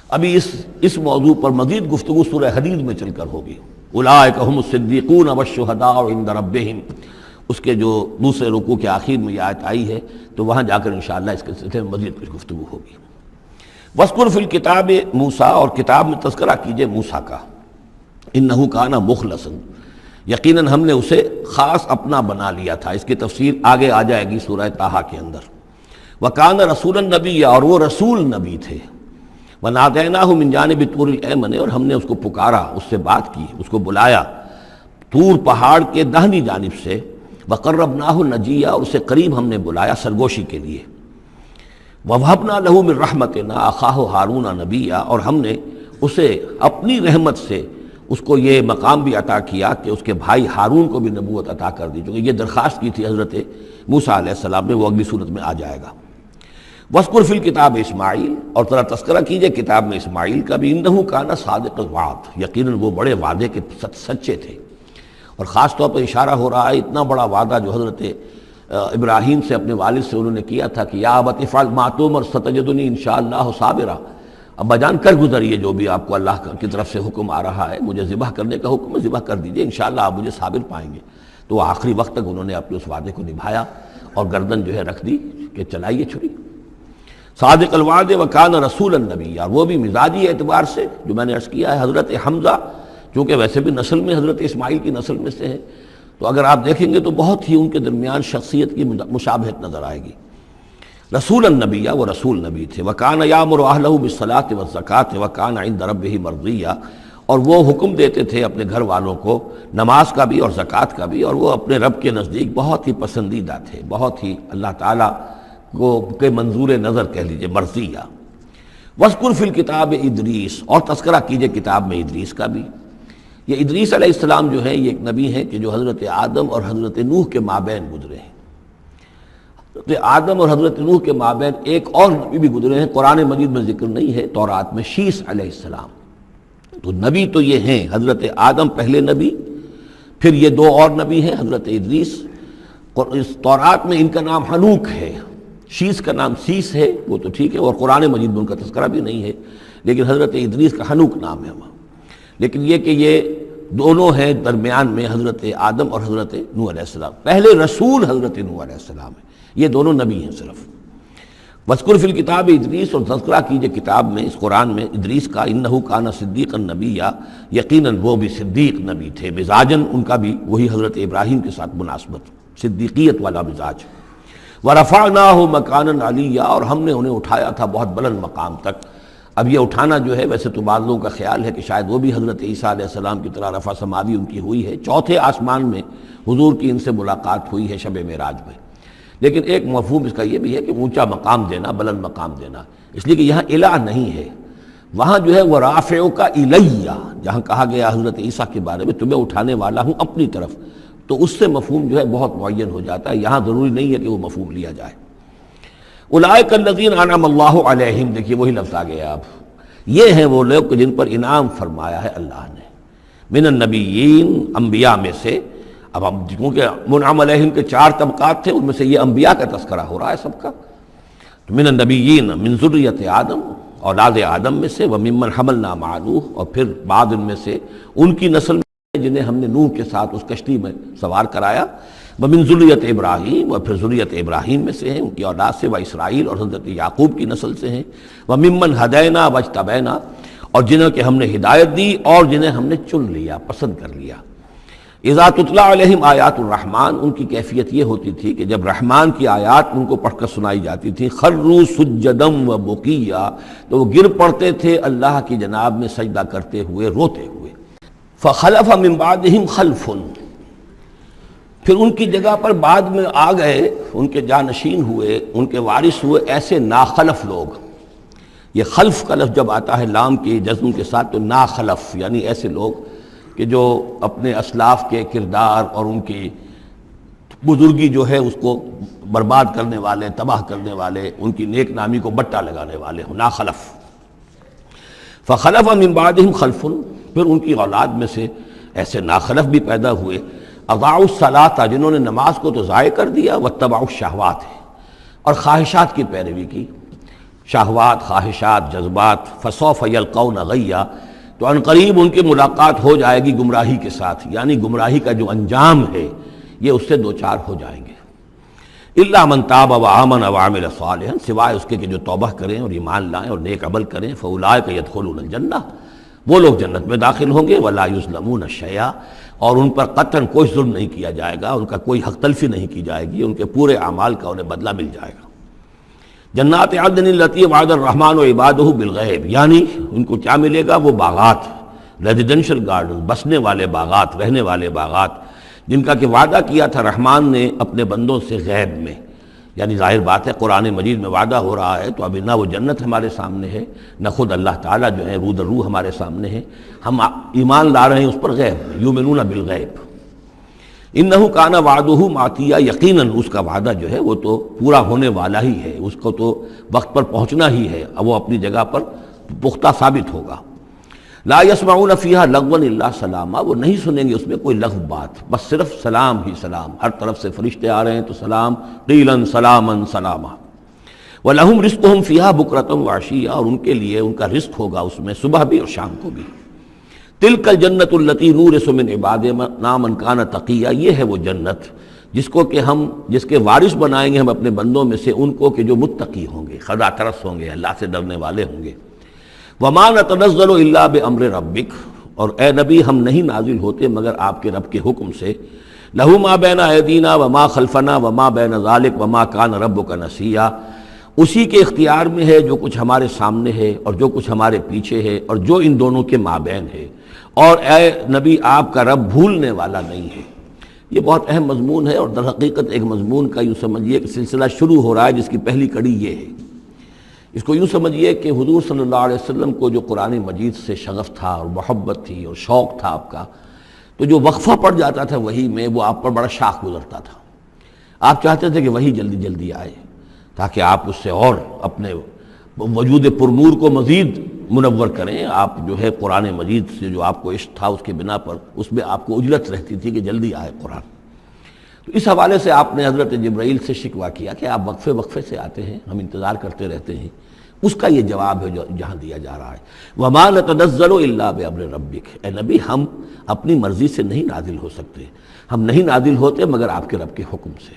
Speaker 1: ابھی اس موضوع پر مزید گفتگو سورہ حدید میں چل کر ہوگی۔ اولئک ھم الصدیقون والشہداء عند ربہم، اس کے جو دوسرے رکوع کے آخر میں یہ آیت آئی ہے، تو وہاں جا کر انشاءاللہ اس کے سلسلے میں مزید کچھ گفتگو ہوگی۔ وَاذْكُرْ فِي الْكِتَابِ موسیٰ، اور کتاب میں تذکرہ کیجئے موسیٰ کا، انہ کان مخلصا، یقیناً ہم نے اسے خاص اپنا بنا لیا تھا۔ اس کی تفسیر آگے آ جائے گی سورہ طٰہٰ کے اندر۔ وَكَانَ رَسُولًا نَبِيًّا، اور وہ رسول نبی تھے۔ وَنَادَيْنَاهُ مِن جَانِبِ الطُّورِ الْأَيْمَنِ، اور ہم نے اس کو پکارا، اس سے بات کی، اس کو بلایا طور پہاڑ کے داہنی جانب سے۔ وَقَرَّبْنَاهُ نَجِيًّا، اور اسے قریب ہم نے بلایا سرگوشی کے لیے۔ وَوَهَبْنَا لَهُ مِن رَحْمَتِنَا أَخَاهُ هَارُونَ نَبِيًّا، اور ہم نے اسے اپنی رحمت سے اس کو یہ مقام بھی عطا کیا کہ اس کے بھائی ہارون کو بھی نبوت عطا کر دی، چونکہ یہ درخواست کی تھی حضرت موسیٰ علیہ السلام نے، وہ اگلی صورت میں آ جائے گا۔ وَاذْكُرْ فِي الْكِتَابِ اسماعیل، اور ذرا تذکرہ کیجئے کتاب میں اسماعیل کا بھی، انہ کان صادق الوعد، یقیناً وہ بڑے وعدے کے سچے تھے۔ اور خاص طور پر اشارہ ہو رہا ہے اتنا بڑا وعدہ جو حضرت ابراہیم سے اپنے والد سے انہوں نے کیا تھا کہ یا ابت افعل ما تؤمر ستجدنی ان شاء اللہ صابرا، ابا جان کر گزریے جو بھی آپ کو اللہ کی طرف سے حکم آ رہا ہے، مجھے ذبح کرنے کا حکم ہے، ذبح کر دیجئے، انشاءاللہ آپ مجھے صابر پائیں گے۔ تو آخری وقت تک انہوں نے اپنے اس وعدے کو نبھایا اور گردن جو ہے رکھ دی کہ چلائیے چھری۔ صادق الوعد وکان رسول النبی، اور وہ بھی مزاجی اعتبار سے جو میں نے عرض کیا ہے، حضرت حمزہ چونکہ ویسے بھی نسل میں حضرت اسماعیل کی نسل میں سے ہیں، تو اگر آپ دیکھیں گے تو بہت ہی ان کے درمیان شخصیت کی مشابہت نظر آئے گی۔ رسول النبی، وہ رسول نبی تھے۔ وَكَانَ يَأْمُرُ أَهْلَهُ بِالصَّلَاةِ وَالزَّكَاةِ وَكَانَ عِندَ رَبِّهِ مَرْضِيًّا، اور وہ حکم دیتے تھے اپنے گھر والوں کو نماز کا بھی اور زکوٰۃ کا بھی، اور وہ اپنے رب کے نزدیک بہت ہی پسندیدہ تھے، بہت ہی اللہ تعالیٰ کو کے منظور نظر کہہ لیجئے، مرضیہ۔ وَاذْكُرْ فِي الْكِتَابِ ادریس، اور تذکرہ کیجئے کتاب میں ادریس کا بھی۔ یہ ادریس علیہ السلام جو ہے یہ ایک نبی ہے کہ جو حضرت آدم اور حضرت نوح کے مابین گزرے ہیں۔ حضرت آدم اور حضرت نوح کے مابین ایک اور نبی بھی گزرے ہیں، قرآن مجید میں ذکر نہیں ہے، تورات میں، شیس علیہ السلام۔ تو نبی تو یہ ہیں، حضرت آدم پہلے نبی، پھر یہ دو اور نبی ہیں حضرت ادریس، اس تورات میں ان کا نام حنوک ہے، شیس کا نام سیس ہے، وہ تو ٹھیک ہے، اور قرآن مجید میں ان کا تذکرہ بھی نہیں ہے، لیکن حضرت ادریس کا حنوک نام ہے وہاں۔ لیکن یہ کہ یہ دونوں ہیں درمیان میں حضرت آدم اور حضرت نوح علیہ السلام، پہلے رسول حضرت نوح علیہ السلام ہے، یہ دونوں نبی ہیں صرف۔ وَاذْكُرْ فِي الْكِتَابِ ادریس، اور تذکرہ کیجئے کتاب میں، اس قرآن میں ادریس کا، انہ کان صدیقا نبیا، یقیناً وہ بھی صدیق نبی تھے، مزاجاً ان کا بھی وہی حضرت ابراہیم کے ساتھ مناسبت، صدیقیت والا مزاج۔ وَرَفَعْنَاهُ مَكَانًا عَلِيًّا، اور ہم نے انہیں اٹھایا تھا بہت بلند مقام تک۔ اب یہ اٹھانا جو ہے، ویسے تو بعض لوگوں کا خیال ہے کہ شاید وہ بھی حضرت عیسیٰ علیہ السلام کی طرح رفع سماوی ان کی ہوئی ہے، چوتھے آسمان میں حضور کی ان سے ملاقات ہوئی ہے شب معراج میں، لیکن ایک مفہوم اس کا یہ بھی ہے کہ اونچا مقام دینا، بلند مقام دینا، اس لیے کہ یہاں الہ نہیں ہے، وہاں جو ہے وہ رافعک الیہ، جہاں کہا گیا حضرت عیسیٰ کے بارے میں تمہیں اٹھانے والا ہوں اپنی طرف، تو اس سے مفہوم جو ہے بہت معین ہو جاتا ہے، یہاں ضروری نہیں ہے کہ وہ مفہوم لیا جائے۔ اولئک الذین انعم اللہ علیہم، دیکھیے وہی لفظ آ گیا، اب یہ ہیں وہ لوگ جن پر انعام فرمایا ہے اللہ نے، من النبیین، انبیاء میں سے۔ اب ہم کیونکہ منعم علیہم کے 4 طبقات تھے، ان میں سے یہ انبیاء کا تذکرہ ہو رہا ہے سب کا، تو من النبیین من ذریۃ آدم، اولاد آدم میں سے، وممن حملنا مع نوح، اور پھر بعد ان میں سے ان کی نسل میں جنہیں ہم نے نوح کے ساتھ اس کشتی میں سوار کرایا، ومن ذریۃ ابراہیم، اور پھر ذریۃ ابراہیم میں سے ہیں، ان کی اولاد سے، و اسرائیل، اور حضرت یعقوب کی نسل سے ہیں، وممن ہدینا واجتبینا، اور جنہیں کہ ہم نے ہدایت دی اور جنہیں ہم نے چن لیا، پسند کر لیا۔ اذا تتلیٰ علیہم آیات الرحمن، ان کی کیفیت یہ ہوتی تھی کہ جب رحمان کی آیات ان کو پڑھ کر سنائی جاتی تھی، خروا سجدا و بکیا، تو وہ گر پڑتے تھے اللہ کی جناب میں سجدہ کرتے ہوئے، روتے ہوئے۔ فخلف من بعدہم خلف، پھر ان کی جگہ پر بعد میں آ گئے، ان کے جانشین ہوئے، ان کے وارث ہوئے ایسے ناخلف لوگ۔ یہ خلف کا لفظ جب آتا ہے لام کے جزم کے ساتھ، تو ناخلف یعنی ایسے لوگ کہ جو اپنے اسلاف کے کردار اور ان کی بزرگی جو ہے اس کو برباد کرنے والے، تباہ کرنے والے، ان کی نیک نامی کو بٹا لگانے والے ہوں، ناخلف۔ فخلف من بعدہم خلف، پھر ان کی اولاد میں سے ایسے ناخلف بھی پیدا ہوئے، اضاعوا الصلاۃ، جنہوں نے نماز کو تو ضائع کر دیا، واتبعوا الشہوات، اور خواہشات کی پیروی کی، شہوات، خواہشات، جذبات، فسوف یلقون غیا، تو ان قریب ان کی ملاقات ہو جائے گی گمراہی کے ساتھ، یعنی گمراہی کا جو انجام ہے یہ اس سے دوچار ہو جائیں گے۔ الا من تاب وآمن وعمل صالحا، سوائے اس کے کہ جو توبہ کریں اور ایمان لائیں اور نیک عمل کریں، فاولئک يدخلون الجنہ، وہ لوگ جنت میں داخل ہوں گے، ولا یظلمون شیئا، اور ان پر قطعاً کوئی ظلم نہیں کیا جائے گا، ان کا کوئی حق تلفی نہیں کی جائے گی، ان کے پورے اعمال کا انہیں بدلہ مل جائے گا۔ جنات عدن التی وعد الرحمن وعبادہ بالغیب، یعنی ان کو کیا ملے گا؟ وہ باغات، ریزیڈینشل گارڈن، بسنے والے باغات، رہنے والے باغات، جن کا کہ وعدہ کیا تھا رحمان نے اپنے بندوں سے غیب میں، یعنی ظاہر بات ہے قرآن مجید میں وعدہ ہو رہا ہے، تو ابھی نہ وہ جنت ہمارے سامنے ہے، نہ خود اللہ تعالیٰ جو ہے روح در روح ہمارے سامنے ہے، ہم ایمان لا رہے ہیں اس پر غیب میں، یؤمنون بالغیب۔ انہ کان وعدہ ماتیا، یقیناً اس کا وعدہ جو ہے وہ تو پورا ہونے والا ہی ہے، اس کو تو وقت پر پہنچنا ہی ہے، اب وہ اپنی جگہ پر پختہ ثابت ہوگا۔ لا یسمعون فیہا لغوا الا سلاما، وہ نہیں سنیں گے اس میں کوئی لغو بات، بس صرف سلام ہی سلام، ہر طرف سے فرشتے آ رہے ہیں تو سلام، قیلا سلاما سلاما۔ وَلَهُمْ رِزْقُهُمْ فِيهَا بُكْرَةً وَعَشِيًّا، اور ان کے لیے ان کا رزق ہوگا اس میں صبح بھی اور شام کو بھی۔ تِلْكَ الْجَنَّةُ الَّتِي نُورِثُ مِنْ عِبَادِنَا مَنْ كَانَ تَقِيًّا، یہ ہے وہ جنت جس کو کہ ہم، جس کے وارث بنائیں گے ہم اپنے بندوں میں سے ان کو کہ جو متقی ہوں گے، خدا ترس ہوں گے، اللہ سے ڈرنے والے ہوں گے۔ وَمَا نَتَنَزَّلُ إِلَّا بِأَمْرِ رَبِّكَ، اور اے نبی ہم نہیں نازل ہوتے مگر آپ کے رب کے حکم سے۔ لَهُ مَا بَيْنَ أَيْدِينَا وَمَا خَلْفَنَا وَمَا بَيْنَ ذَلِكَ وَمَا كَانَ رَبُّكَ نَسِيًّا، اسی کے اختیار میں ہے جو کچھ ہمارے سامنے ہے اور جو کچھ ہمارے پیچھے ہے اور جو ان دونوں کے مابین ہے، اور اے نبی آپ کا رب بھولنے والا نہیں ہے۔ یہ بہت اہم مضمون ہے، اور در حقیقت ایک مضمون کا یوں سمجھیے کہ سلسلہ شروع ہو رہا ہے جس کی پہلی کڑی یہ ہے۔ اس کو یوں سمجھیے کہ حضور صلی اللہ علیہ وسلم کو جو قرآن مجید سے شغف تھا اور محبت تھی اور شوق تھا آپ کا، تو جو وقفہ پڑ جاتا تھا وہی میں، وہ آپ پر بڑا شاخ گزرتا تھا۔ آپ چاہتے تھے کہ وہی جلدی جلدی آئے تاکہ آپ اس سے اور اپنے وجود پرنور کو مزید منور کریں، آپ جو ہے قرآن مجید سے جو آپ کو عشق تھا اس کے بنا پر اس میں آپ کو اجلت رہتی تھی کہ جلدی آئے قرآن۔ تو اس حوالے سے آپ نے حضرت جبرائیل سے شکوہ کیا کہ آپ وقفے وقفے سے آتے ہیں، ہم انتظار کرتے رہتے ہیں۔ اس کا یہ جواب ہے جو جہاں دیا جا رہا ہے، وَمَا نَتَنَزَّلُ إِلَّا بِأَمْرِ رَبِّكَ، اے نبی ہم اپنی مرضی سے نہیں نازل ہو سکتے، ہم نہیں نازل ہوتے مگر آپ کے رب کے حکم سے۔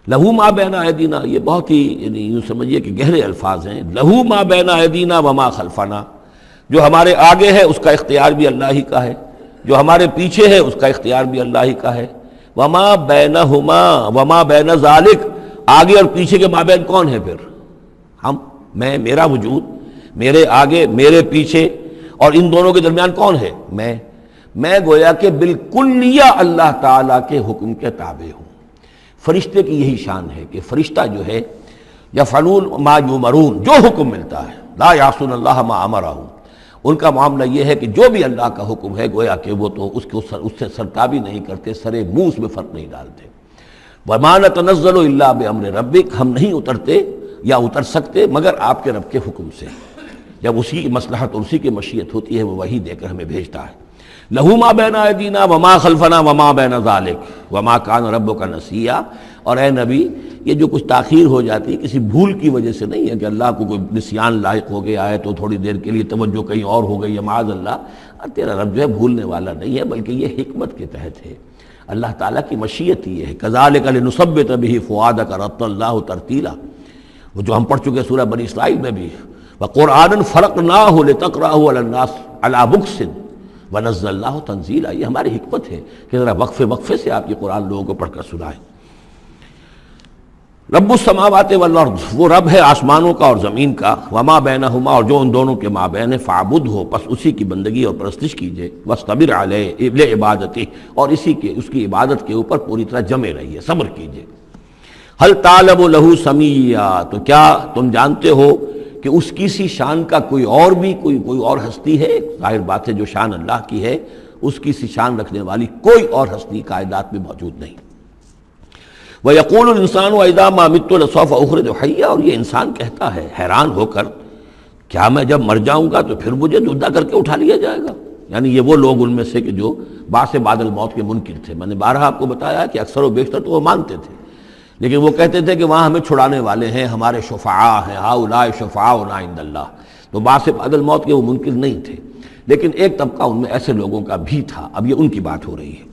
Speaker 1: لَهُ مَا بَيْنَ أَيْدِينَا، یہ بہت ہی یعنی یوں سمجھیے کہ گہرے الفاظ ہیں، لَهُ مَا بَيْنَ أَيْدِينَا وَمَا خَلْفَنَا، جو ہمارے آگے ہے اس کا اختیار بھی اللہ ہی کا ہے، جو ہمارے پیچھے ہے اس کا اختیار بھی اللہ ہی کا ہے۔ وَمَا بَيْنَهُمَا وَمَا بَيْنَ ذَلِكَ، آگے اور پیچھے کے مابین کون ہے پھر؟ ہم، میں، میرا وجود، میرے آگے میرے پیچھے، اور ان دونوں کے درمیان کون ہے؟ میں گویا کہ بالکلیہ اللہ تعالیٰ کے حکم کے تابع ہوں۔ فرشتے کی یہی شان ہے کہ فرشتہ جو ہے یفعلون ما یؤمرون، جو حکم ملتا ہے، لا یعصون اللہ ما امرہم، ان کا معاملہ یہ ہے کہ جو بھی اللہ کا حکم ہے گویا کہ وہ تو اس سے سرتابی نہیں کرتے، سرے منہ اس میں فرق نہیں ڈالتے۔ وَمَا نَتَنَزَّلُ إِلَّا بِأَمْرِ رَبِّكَ، ہم نہیں اترتے یا اتر سکتے مگر آپ کے رب کے حکم سے، جب اسی کی مصلحت اور اسی کی مشیت ہوتی ہے وہ وحی دے کر ہمیں بھیجتا ہے۔ لَهُ مَا بَيْنَ أَيْدِينَا وَمَا خَلْفَنَا وَمَا بَيْنَ ذَلِكَ وَمَا كَانَ رَبُّكَ نَسِيًّا، اور اے نبی یہ جو کچھ تاخیر ہو جاتی کسی بھول کی وجہ سے نہیں ہے کہ اللہ کو کوئی نسیان لاحق ہو گیا ہے تو تھوڑی دیر کے لیے توجہ کہیں اور ہو گئی ہے، معاذ اللہ، تیرا رب جو ہے بھولنے والا نہیں ہے بلکہ یہ حکمت کے تحت ہے، اللہ تعالیٰ کی مشیت یہ ہے۔ كَذَلِكَ لِنُثَبِّتَ بِهِ فُؤَادَكَ رَتَّلَ اللَّهُ تَرْتِيلًا، وہ جو ہم پڑھ چکے سورہ بنی اسرائیل میں بھی، وَقُرْآنًا فَرَقْنَاهُ لِتَقْرَأَهُ عَلَى النَّاسِ عَلَى مُكْثٍ وَنَزَّلْنَاهُ تَنزِيلًا، یہ ہماری حکمت ہے کہ ذرا وقفے سے آپ یہ قرآن لوگوں کو پڑھ کر سنائیں۔ رب السماوات والارض، وہ رب ہے آسمانوں کا اور زمین کا، وما بینہما، اور جو ان دونوں کے مابین ہے، فاعبدہ، پس اسی کی بندگی اور پرستش کیجئے، واصطبر علیہ لعبادتہ، اور اس کی عبادت کے اوپر پوری طرح جمے رہیے، صبر کیجئے۔ ہل تعلم لہ سمیہ، تو کیا تم جانتے ہو کہ اس کی سی شان کا کوئی اور ہستی ہے؟ ظاہر بات ہے جو شان اللہ کی ہے اس کی سی شان رکھنے والی کوئی اور ہستی کائنات میں موجود نہیں۔ وَيَقُولُ الْإِنسَانُ وَإِذَا مَا مِتُّ لَسَوْفَ أُخْرَجُ حَيًّا، اور یہ انسان کہتا ہے حیران ہو کر، کیا میں جب مر جاؤں گا تو پھر مجھے زندہ کر کے اٹھا لیا جائے گا؟ یعنی یہ وہ لوگ ان میں سے کہ جو بعث بعد الموت کے منکر تھے۔ میں نے بارہا آپ کو بتایا کہ اکثر و بیشتر تو وہ مانتے تھے، لیکن وہ کہتے تھے کہ وہاں ہمیں چھڑانے والے ہیں، ہمارے شفعاء ہیں، ہؤلاء شفعاؤنا عند اللہ، تو بعث بعد الموت کے وہ منکر نہیں تھے، لیکن ایک طبقہ ان میں ایسے لوگوں کا بھی تھا۔ اب یہ ان کی بات ہو رہی ہے۔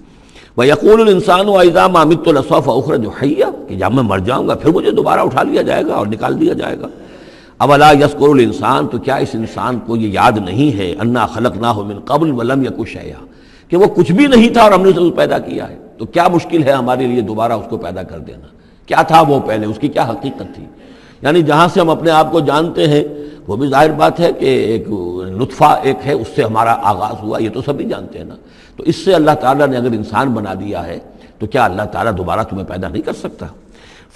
Speaker 1: وَيَقُولُ الْإِنسَانُ وَإِذَا مَا مِتُّ لَسَوْفَ أُخْرَجُ حَيًّا، کہ جب میں مر جاؤں گا پھر مجھے دوبارہ اٹھا لیا جائے گا اور نکال دیا جائے گا۔ أَوَلَا يَذْكُرُ الْإِنسَانُ، تو کیا اس انسان کو یہ یاد نہیں ہے، أَنَّا خَلَقْنَاهُ مِن قَبْلُ وَلَمْ يَكُ شَيْئًا، کہ وہ کچھ بھی نہیں تھا اور ہم نے اسے پیدا کیا ہے، تو کیا مشکل ہے ہمارے لیے دوبارہ اس کو پیدا کر دینا؟ کیا تھا وہ پہلے، اس کی کیا حقیقت تھی؟ یعنی جہاں سے ہم اپنے آپ کو جانتے ہیں وہ بھی ظاہر بات ہے کہ ایک نطفہ ایک ہے، اس سے ہمارا آغاز ہوا، یہ تو سبھی جانتے ہیں نا۔ تو اس سے اللہ تعالیٰ نے اگر انسان بنا دیا ہے تو کیا اللہ تعالیٰ دوبارہ تمہیں پیدا نہیں کر سکتا؟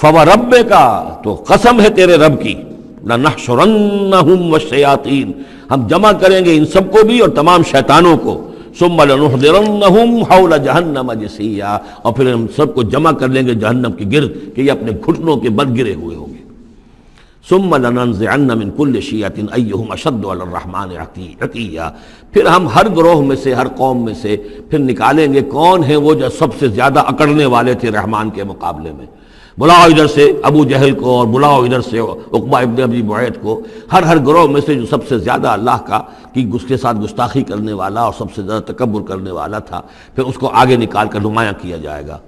Speaker 1: فَوَرَبِّكَ، تو قسم ہے تیرے رب کی، لَنَحْشُرَنَّهُمْ وَالشَّيَاطِينَ، ہم جمع کریں گے ان سب کو بھی اور تمام شیطانوں کو، ثُمَّ لَنُحْضِرَنَّهُمْ حَوْلَ جَهَنَّمَ جِثِيًّا، اور پھر ہم سب کو جمع کر لیں گے جہنم کے گرد کہ یہ اپنے گھٹنوں کے بل گرے ہوئے ہوں گے۔ ثُمَّ لَنَنزِعَنَّ مِن كُلِّ شِيَّةٍ أَيُّهُمْ أَشَدُّ عَلَى الرَّحْمَٰنِ عِتِيًّا، پھر ہم ہر گروہ میں سے، ہر قوم میں سے پھر نکالیں گے کون ہیں وہ جو سب سے زیادہ اکڑنے والے تھے رحمان کے مقابلے میں۔ بلاؤ ادھر سے ابو جہل کو اور بلاؤ ادھر سے عقبہ ابن ابی معیط کو، ہر گروہ میں سے جو سب سے زیادہ اللہ کی اس کے ساتھ گستاخی کرنے والا اور سب سے زیادہ تکبر کرنے والا تھا، پھر اس کو آگے نکال کر نمایاں کیا جائے گا۔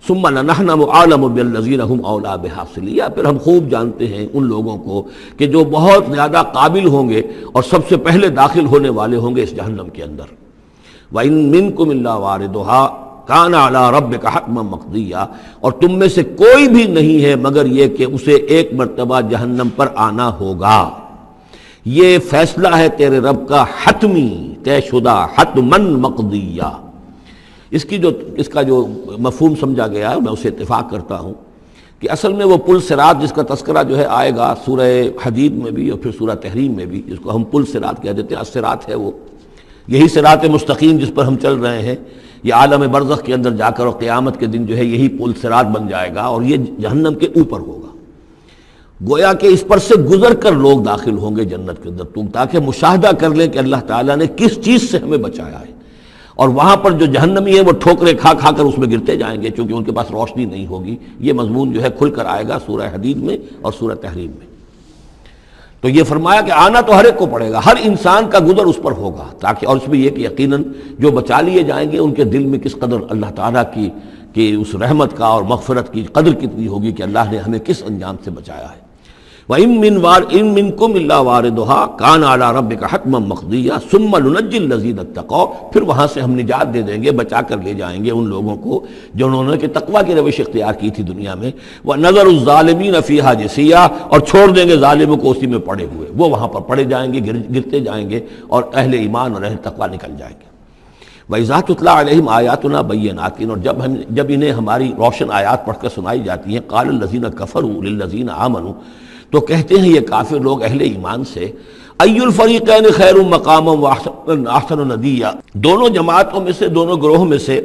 Speaker 1: ثم لنحن عالم بالذین هم اولی بحاصلیہ، پھر ہم خوب جانتے ہیں ان لوگوں کو کہ جو بہت زیادہ قابل ہوں گے اور سب سے پہلے داخل ہونے والے ہوں گے اس جہنم کے اندر۔ وَإِن مِّنكُمْ إِلَّا وَارِدُهَا كَانَ عَلَىٰ رَبِّكَ حَتْمًا مَّقْضِيًّا، اور تم میں سے کوئی بھی نہیں ہے مگر یہ کہ اسے ایک مرتبہ جہنم پر آنا ہوگا، یہ فیصلہ ہے تیرے رب کا حتمی، طے شدہ، حتماً مقضیہ۔ اس کا جو مفہوم سمجھا گیا ہے میں اسے اتفاق کرتا ہوں کہ اصل میں وہ پل صراط جس کا تذکرہ جو ہے آئے گا سورہ حدید میں بھی اور پھر سورہ تحریم میں بھی، جس کو ہم پل صراط کہہ دیتے ہیں، الصراط ہے وہ، یہی صراط مستقیم جس پر ہم چل رہے ہیں، یہ عالم برزخ کے اندر جا کر اور قیامت کے دن جو ہے یہی پل صراط بن جائے گا اور یہ جہنم کے اوپر ہوگا۔ گویا کہ اس پر سے گزر کر لوگ داخل ہوں گے جنت کے اندر، تم تاکہ مشاہدہ کر لیں کہ اللہ تعالیٰ نے کس چیز سے ہمیں بچایا ہے۔ اور وہاں پر جو جہنمی ہے وہ ٹھوکریں کھا کھا کر اس میں گرتے جائیں گے، چونکہ ان کے پاس روشنی نہیں ہوگی۔ یہ مضمون جو ہے کھل کر آئے گا سورہ حدید میں اور سورہ تحریم میں۔ تو یہ فرمایا کہ آنا تو ہر ایک کو پڑے گا، ہر انسان کا گزر اس پر ہوگا، تاکہ اور اس میں یہ کہ یقیناً جو بچا لیے جائیں گے ان کے دل میں کس قدر اللہ تعالیٰ کی کہ اس رحمت کا اور مغفرت کی قدر کتنی ہوگی کہ اللہ نے ہمیں کس انجام سے بچایا ہے۔ وَإِن مِّنكُمْ إِلَّا وَارِدُهَا كَانَ عَلَىٰ رَبِّكَ حَتْمًا مَّقْضِيًّا ثُمَّ نُنَجِّي الَّذِينَ اتَّقَوْا، پھر وہاں سے ہم نجات دے دیں گے، بچا کر لے جائیں گے ان لوگوں کو جنہوں نے کہ تقویٰ کی روش اختیار کی تھی دنیا میں، وَنَذَرُ الظَّالِمِينَ فِيهَا جِثِيًّا، اور چھوڑ دیں گے ظالموں کو اسی میں پڑے ہوئے، وہ وہاں پر پڑے جائیں گے، گرتے جائیں گے، اور اہل ایمان اور اہل تقویٰ نکل جائیں گے۔ وَإِذَا تُتْلَىٰ عَلَيْهِمْ آيَاتُنَا بَيِّنَاتٍ، اور جب انہیں ہماری روشن آیات پڑھ کر سنائی جاتی ہیں، قَالَ الَّذِينَ كَفَرُوا لِلَّذِينَ آمَنُوا، تو کہتے ہیں یہ کافر لوگ اہل ایمان سے، اَيُّ الْفَرِيقَيْنِ خَيْرٌ مَّقَامًا وَأَحْسَنُ نَدِيًّا، دونوں جماعتوں میں سے، دونوں گروہوں میں سے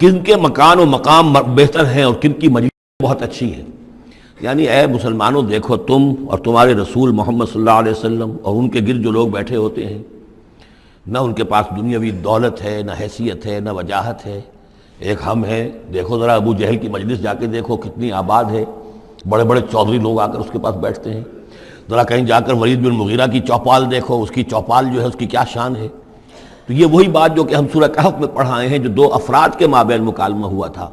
Speaker 1: کن کے مکان و مقام بہتر ہیں اور کن کی مجلس بہت اچھی ہے۔ یعنی اے مسلمانوں دیکھو، تم اور تمہارے رسول محمد صلی اللہ علیہ وسلم اور ان کے گرد جو لوگ بیٹھے ہوتے ہیں، نہ ان کے پاس دنیاوی دولت ہے، نہ حیثیت ہے، نہ وجاہت ہے، ایک ہم ہیں۔ دیکھو ذرا ابو جہل کی مجلس جا کے دیکھو کتنی آباد ہے، بڑے بڑے چودھری لوگ آ کر اس کے پاس بیٹھتے ہیں۔ ذرا کہیں جا کر ولید بن مغیرہ کی چوپال دیکھو، اس کی چوپال جو ہے اس کی کیا شان ہے۔ تو یہ وہی بات جو کہ ہم سورہ کہف میں پڑھائے ہیں، جو دو افراد کے مابین مکالمہ ہوا تھا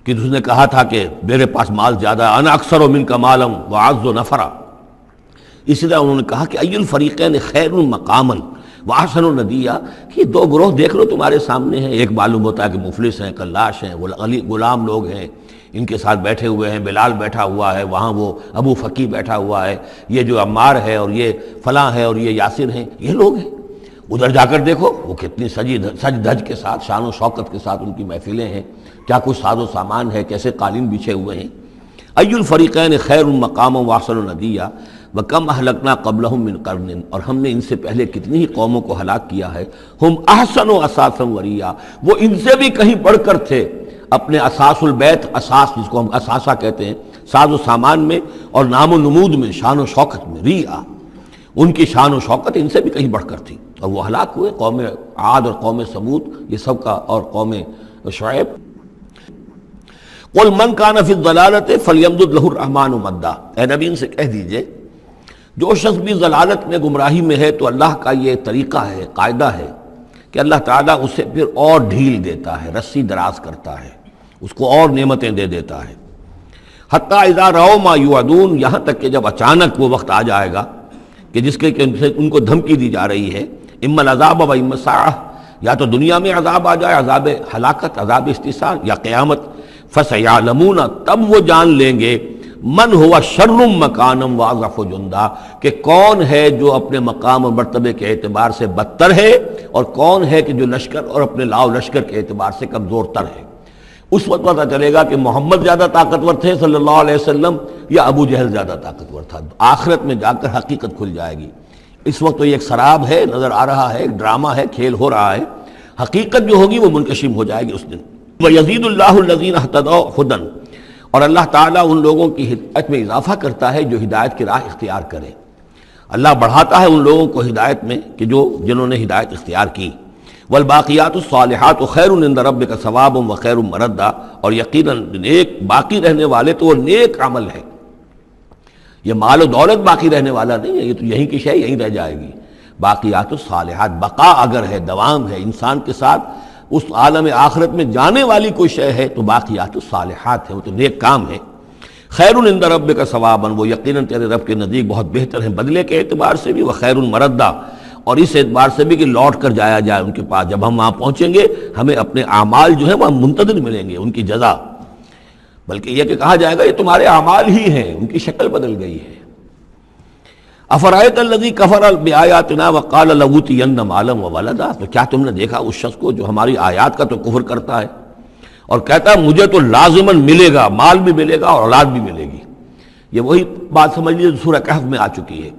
Speaker 1: کہ اس نے کہا تھا کہ میرے پاس مال زیادہ، انا اکثر منک مالا واعز نفرا۔ اسی طرح انہوں نے کہا کہ ای الفریقین خیر مقاما واحسن ندیا، کہ دو گروہ دیکھ لو تمہارے سامنے ہیں، ایک معلوم ہوتا ہے کہ مفلس ہیں، کلاش ہیں، غلام لوگ ہیں، ان کے ساتھ بیٹھے ہوئے ہیں، بلال بیٹھا ہوا ہے، وہاں وہ ابو فقی بیٹھا ہوا ہے، یہ جو عمار ہے اور یہ فلاں ہے اور یہ یاسر ہیں، یہ لوگ ہیں۔ ادھر جا کر دیکھو وہ کتنی سج دھج کے ساتھ، شان و شوکت کے ساتھ ان کی محفلیں ہیں، کیا کچھ ساز و سامان ہے، کیسے قالین بچھے ہوئے ہیں۔ ای الفریقین خیر مقاما واحسن ندیا وکم اہلکنا قبلہم من قرن، اور ہم نے ان سے پہلے کتنی ہی قوموں کو ہلاک کیا ہے، ہم احسن و اساسا وریا، وہ ان سے بھی کہیں بڑھ کر تھے اپنے اساس البیت، اساس جس کو ہم اساسہ کہتے ہیں، ساز و سامان میں اور نام و نمود میں، شان و شوکت میں، ریا، ان کی شان و شوکت ان سے بھی کہیں بڑھ کر تھی، اور وہ ہلاک ہوئے۔ قوم عاد اور قوم سمود یہ سب کا، اور قوم شعیب۔ قل من کان فی الضلالۃ فلیمدد لہ الرحمن مدا، اے نبی ان سے کہہ دیجئے جو شخص بھی ضلالت میں، گمراہی میں ہے، تو اللہ کا یہ طریقہ ہے، قاعدہ ہے کہ اللہ تعالیٰ اسے پھر اور ڈھیل دیتا ہے، رسی دراز کرتا ہے، اس کو اور نعمتیں دے دیتا ہے۔ حتیٰ اذا رأوا ما یوعدون، یہاں تک کہ جب اچانک وہ وقت آ جائے گا کہ جس کے ان کو دھمکی دی جا رہی ہے، اما العذاب و اما الساعہ، یا تو دنیا میں عذاب آ جائے، عذاب ہلاکت، عذاب استحصال، یا قیامت، فسیعلمون، تب وہ جان لیں گے، من ہوا شر مکانا واضعف جندا، کہ کون ہے جو اپنے مقام اور مرتبے کے اعتبار سے بدتر ہے، اور کون ہے کہ جو لشکر اور اپنے لاؤ لشکر کے اعتبار سے کمزور تر ہے۔ اس وقت پتہ چلے گا کہ محمد زیادہ طاقتور تھے صلی اللہ علیہ وسلم، یا ابو جہل زیادہ طاقتور تھا۔ آخرت میں جا کر حقیقت کھل جائے گی۔ اس وقت تو یہ ایک سراب ہے، نظر آ رہا ہے، ایک ڈرامہ ہے، کھیل ہو رہا ہے، حقیقت جو ہوگی وہ منکشف ہو جائے گی اس دن۔ وَيَزِيدُ اللَّهُ الَّذِينَ اهْتَدَوْا هُدًى، اور اللہ تعالیٰ ان لوگوں کی ہدایت میں اضافہ کرتا ہے جو ہدایت کی راہ اختیار کرے۔ اللہ بڑھاتا ہے ان لوگوں کو ہدایت میں کہ جنہوں نے ہدایت اختیار کی۔ والباقیات الصالحات خیر عند ربک ثوابا وخیر مردا، اور یقیناً نیک باقی رہنے والے تو وہ نیک عمل ہے۔ یہ مال و دولت باقی رہنے والا نہیں ہے، یہ تو یہیں کی شے یہیں رہ جائے گی۔ باقیات الصالحات، بقا اگر ہے، دوام ہے انسان کے ساتھ، اس عالم آخرت میں جانے والی کوئی شے ہے تو باقیات الصالحات ہے، وہ تو نیک کام ہے۔ خیر عند ربک ثوابا، وہ یقیناً تیرے رب کے نزدیک بہت بہتر ہیں بدلے کے اعتبار سے بھی، وخیر مردا، اور اس اعتبار سے بھی کہ لوٹ کر جایا جائے ان کے پاس۔ جب ہم وہاں پہنچیں گے ہمیں اپنے اعمال جو ہیں وہ منتظر ملیں گے، ان کی جزا، بلکہ یہ کہ کہا جائے گا یہ تمہارے اعمال ہی ہیں، ان کی شکل بدل گئی ہے۔ افرأیت الذی کفر بآیاتنا وقال لأوتین مالا وولدا، تو کیا تم نے دیکھا اس شخص کو جو ہماری آیات کا تو کفر کرتا ہے اور کہتا ہے مجھے تو لازماً ملے گا، مال بھی ملے گا اور اولاد بھی ملے گی۔ یہ وہی بات سمجھ لیجیے سورہ کہف میں آ چکی ہے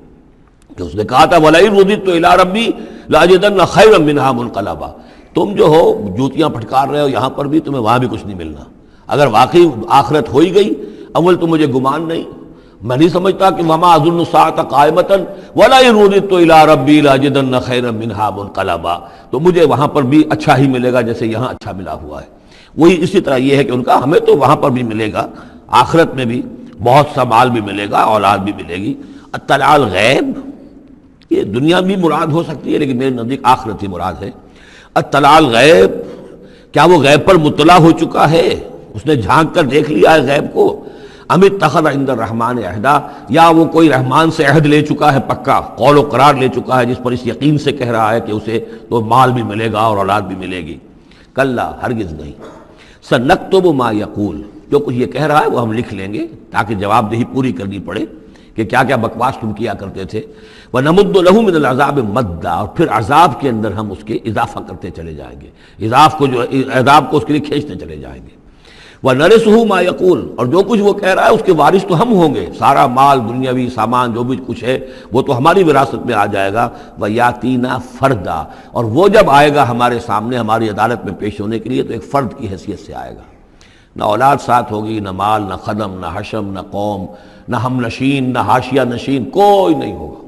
Speaker 1: کہ اس نے کہا تھا وَلَئِن رُدِدتُّ إِلَىٰ رَبِّي لَأَجِدَنَّ خَيْرًا مِنْهَا مُنْقَلَبًا، تم جو ہو جوتیاں پھٹکار رہے ہو یہاں پر بھی، تمہیں وہاں بھی کچھ نہیں ملنا۔ اگر واقعی آخرت ہو ہی گئی، اول تو مجھے گمان نہیں، میں نہیں سمجھتا کہ وما اظن الساعۃ قائمۃ ولئن رددت الی ربی لاجدن خیرا منہا منقلبا، تو مجھے وہاں پر بھی اچھا ہی ملے گا جیسے یہاں اچھا ملا ہوا ہے۔ وہی اسی طرح یہ ہے کہ ان کا ہمیں تو وہاں پر بھی ملے گا، آخرت میں بھی بہت سا مال بھی ملے گا، اولاد بھی ملے گی۔ اطلاع الغیب، یہ دنیا بھی مراد ہو سکتی ہے لیکن میرے نزدیک آخرت ہی مراد ہے۔ اطلاع الغیب، کیا وہ غیب پر مطلع ہو چکا ہے؟ اس نے جھانک کر دیکھ لیا ہے غیب کو؟ ام اتخذ عند الرحمن عہدا، یا وہ کوئی رحمان سے عہد لے چکا ہے، پکا قول و قرار لے چکا ہے جس پر اس یقین سے کہہ رہا ہے کہ اسے تو مال بھی ملے گا اور اولاد بھی ملے گی؟ کلا، ہرگز نہیں۔ سنکتب ما یقول، جو کچھ یہ کہہ رہا ہے وہ ہم لکھ لیں گے تاکہ جواب دہی پوری کرنی پڑے کہ کیا کیا بکواس تم کیا کرتے تھے۔ وَنَمُدُّ لَهُ مِنَ الْعَذَابِ مَدًّا، اور پھر عذاب کے اندر ہم اس کے اضافہ کرتے چلے جائیں گے، عذاب کو اس کے لیے کھینچتے چلے جائیں گے۔ وَنَرِثُهُ مَا يَقُولُ، اور جو کچھ وہ کہہ رہا ہے اس کے وارث تو ہم ہوں گے، سارا مال دنیاوی سامان جو بھی کچھ ہے وہ تو ہماری وراثت میں آ جائے گا۔ وَيَأْتِينَا فَرْدًا، اور وہ جب آئے گا ہمارے سامنے ہماری عدالت میں پیش ہونے کے لیے تو ایک فرد کی حیثیت سے آئے گا، نہ اولاد ساتھ ہوگی، نہ مال، نہ خدم، نہ حشم، نہ قوم، نہ ہم نشین، نہ حاشیہ نشین، کوئی نہیں ہوگا۔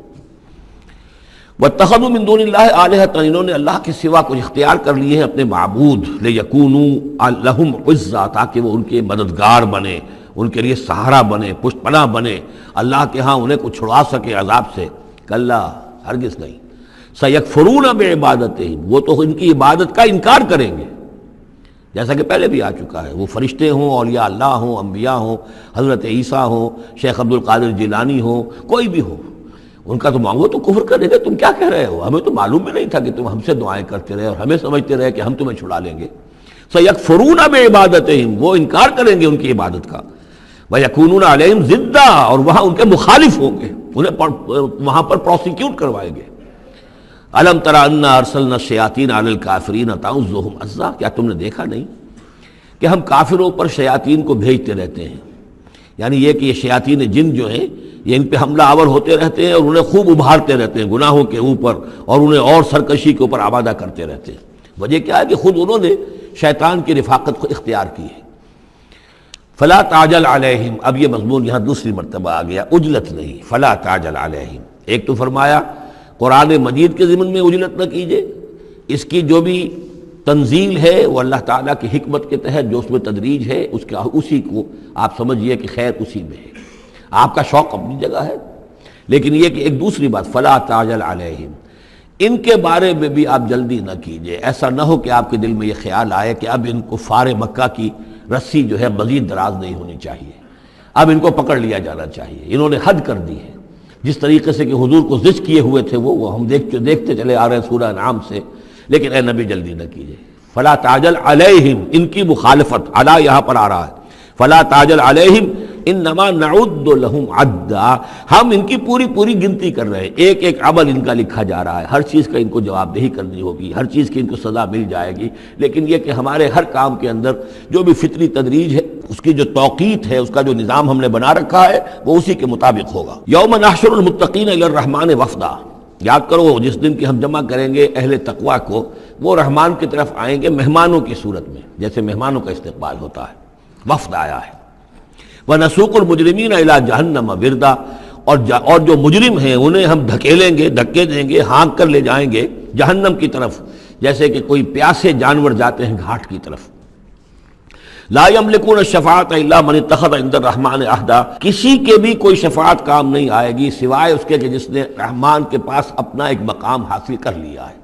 Speaker 1: وَاتَّخَذُوا مِن دُونِ اللَّهِ آلِهَةً، انہوں نے اللہ کے سوا کچھ اختیار کر لیے ہیں اپنے معبود، لِيَكُونُوا لَهُمْ عِزًّا، تاکہ وہ ان کے مددگار بنے، ان کے لیے سہارا بنے، پشت پناہ بنے، اللہ کے ہاں انہیں کچھ چھڑا سکے عذاب سے۔ کلا، ہرگز نہیں۔ سَيَكْفُرُونَ بِعِبَادَتِهِمْ، وہ تو ان کی عبادت کا انکار کریں گے، جیسا کہ پہلے بھی آ چکا ہے۔ وہ فرشتے ہوں، اولیاء اللہ ہوں، انبیاء ہوں، حضرت عیسیٰ ہوں، شیخ عبد القادر جیلانی ہوں، کوئی بھی ہو، ان کا تو مانگو تو کفر کریں گے، تم کیا کہہ رہے ہو، ہمیں تو معلوم بھی نہیں تھا کہ تم ہم سے دعائیں کرتے رہے اور ہمیں سمجھتے رہے کہ ہم تمہیں چھڑا لیں گے۔ سَيَكْفُرُونَ بِعِبَادَتِهِمْ، وہ انکار کریں گے ان کی عبادت کا۔ وَيَكُونُونَ عَلَيْهِمْ ضِدًّا، اور وہاں ان کے مخالف ہوں گے، انہیں وہاں پر پروسیکیوٹ کروائیں گے۔ أَلَمْ تَرَ أَنَّا أَرْسَلْنَا الشَّيَاطِينَ عَلَى الْكَافِرِينَ تَعُزُّهُمْ عَزًّا، کیا تم نے دیکھا نہیں کہ ہم کافروں پر شیاطین کو بھیجتے رہتے ہیں؟ یعنی یہ کہ یہ شیاطین جن جو ہیں یہ ان پہ حملہ آور ہوتے رہتے ہیں اور انہیں خوب ابھارتے رہتے ہیں گناہوں کے اوپر، اور انہیں اور سرکشی کے اوپر آبادہ کرتے رہتے ہیں۔ وجہ کیا ہے کہ خود انہوں نے شیطان کی رفاقت کو اختیار کی ہے۔ فلا تعجل علیہم، اب یہ مضمون یہاں دوسری مرتبہ آ گیا، عجلت نہیں، فلا تعجل علیہم۔ ایک تو فرمایا قرآن مجید کے ضمن میں عجلت نہ کیجئے، اس کی جو بھی تنزیل ہے وہ اللہ تعالیٰ کی حکمت کے تحت جو اس میں تدریج ہے اسی کو آپ سمجھیے کہ خیر اسی میں ہے، آپ کا شوق اپنی جگہ ہے، لیکن یہ کہ ایک دوسری بات فلا تعجل علیہم، ان کے بارے میں بھی آپ جلدی نہ کیجئے۔ ایسا نہ ہو کہ آپ کے دل میں یہ خیال آئے کہ اب ان کفار مکہ کی رسی جو ہے مزید دراز نہیں ہونی چاہیے، اب ان کو پکڑ لیا جانا چاہیے، انہوں نے حد کر دی ہے۔ جس طریقے سے کہ حضور کو زج کیے ہوئے تھے وہ ہم دیکھتے چلے آ رہے ہیں سورہ انعام سے، لیکن اے نبی جلدی نہ کیجئے۔ فلا تعجل علیہم، ان کی مخالفت، علی یہاں پر آ رہا ہے، فلا تعجل علیہم انما نعد لہم عدا، ہم ان کی پوری گنتی کر رہے ہیں، ایک ایک عمل ان کا لکھا جا رہا ہے، ہر چیز کا ان کو جواب دہی کرنی ہوگی، ہر چیز کی ان کو سزا مل جائے گی، لیکن یہ کہ ہمارے ہر کام کے اندر جو بھی فطری تدریج ہے، اس کی جو توقیت ہے، اس کا جو نظام ہم نے بنا رکھا ہے وہ اسی کے مطابق ہوگا۔ یوم نحشر المتقین الی الرحمن وفدا، یاد کرو جس دن کی ہم جمع کریں گے اہل تقویٰ کو، وہ رحمان کی طرف آئیں گے مہمانوں کی صورت میں، جیسے مہمانوں کا استقبال ہوتا ہے، وفد آیا ہے۔ وَنَسُوقُ الْمُجْرِمِينَ إِلَىٰ جَهَنَّمَ وِرْدًا، اور جو مجرم ہیں انہیں ہم دھکیلیں گے، دھکے دیں گے، ہانک کر لے جائیں گے جہنم کی طرف، جیسے کہ کوئی پیاسے جانور جاتے ہیں گھاٹ کی طرف۔ لا يملكون الشفاعة الا من اتخذ عند الرحمن عہدا، کسی کے بھی کوئی شفاعت کام نہیں آئے گی سوائے اس کے کہ جس نے رحمان کے پاس اپنا ایک مقام حاصل کر لیا ہے،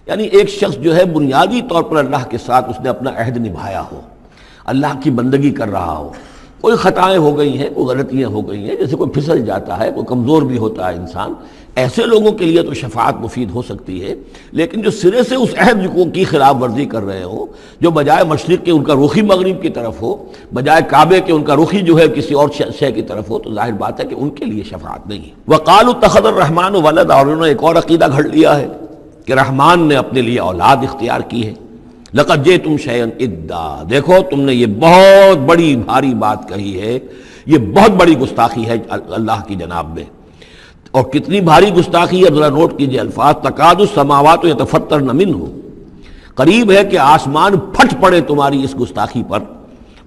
Speaker 1: یعنی ایک شخص جو ہے بنیادی طور پر اللہ کے ساتھ اس نے اپنا عہد نبھایا ہو، اللہ کی بندگی کر رہا ہو، کوئی خطائیں ہو گئی ہیں، کوئی غلطیاں ہو گئی ہیں، جیسے کوئی پھسل جاتا ہے، کوئی کمزور بھی ہوتا ہے انسان، ایسے لوگوں کے لیے تو شفاعت مفید ہو سکتی ہے، لیکن جو سرے سے اس عہد کی خلاف ورزی کر رہے ہو، جو بجائے مشرق کے ان کا رخی مغرب کی طرف ہو، بجائے کعبے کے ان کا رخی جو ہے کسی اور شے کی طرف ہو، تو ظاہر بات ہے کہ ان کے لیے شفاعت نہیں ہے۔ وَقَالُوا اتَّخَذَ الرَّحْمَنُ وَلَدًا، اور انہوں نے ایک اور عقیدہ گھڑ لیا ہے کہ رحمان نے اپنے لیے اولاد اختیار کی ہے۔ لَقَدْ جِئْتُمْ شَيْئًا إِدًّا، دیکھو تم نے یہ بہت بڑی بھاری بات کہی ہے، یہ بہت بڑی گستاخی ہے اللہ کی جناب میں، اور کتنی بھاری گستاخی ہے ذرا نوٹ کیجئے الفاظ، تکاد السماوات یتفطرن منہ، قریب ہے کہ آسمان پھٹ پڑے تمہاری اس گستاخی پر،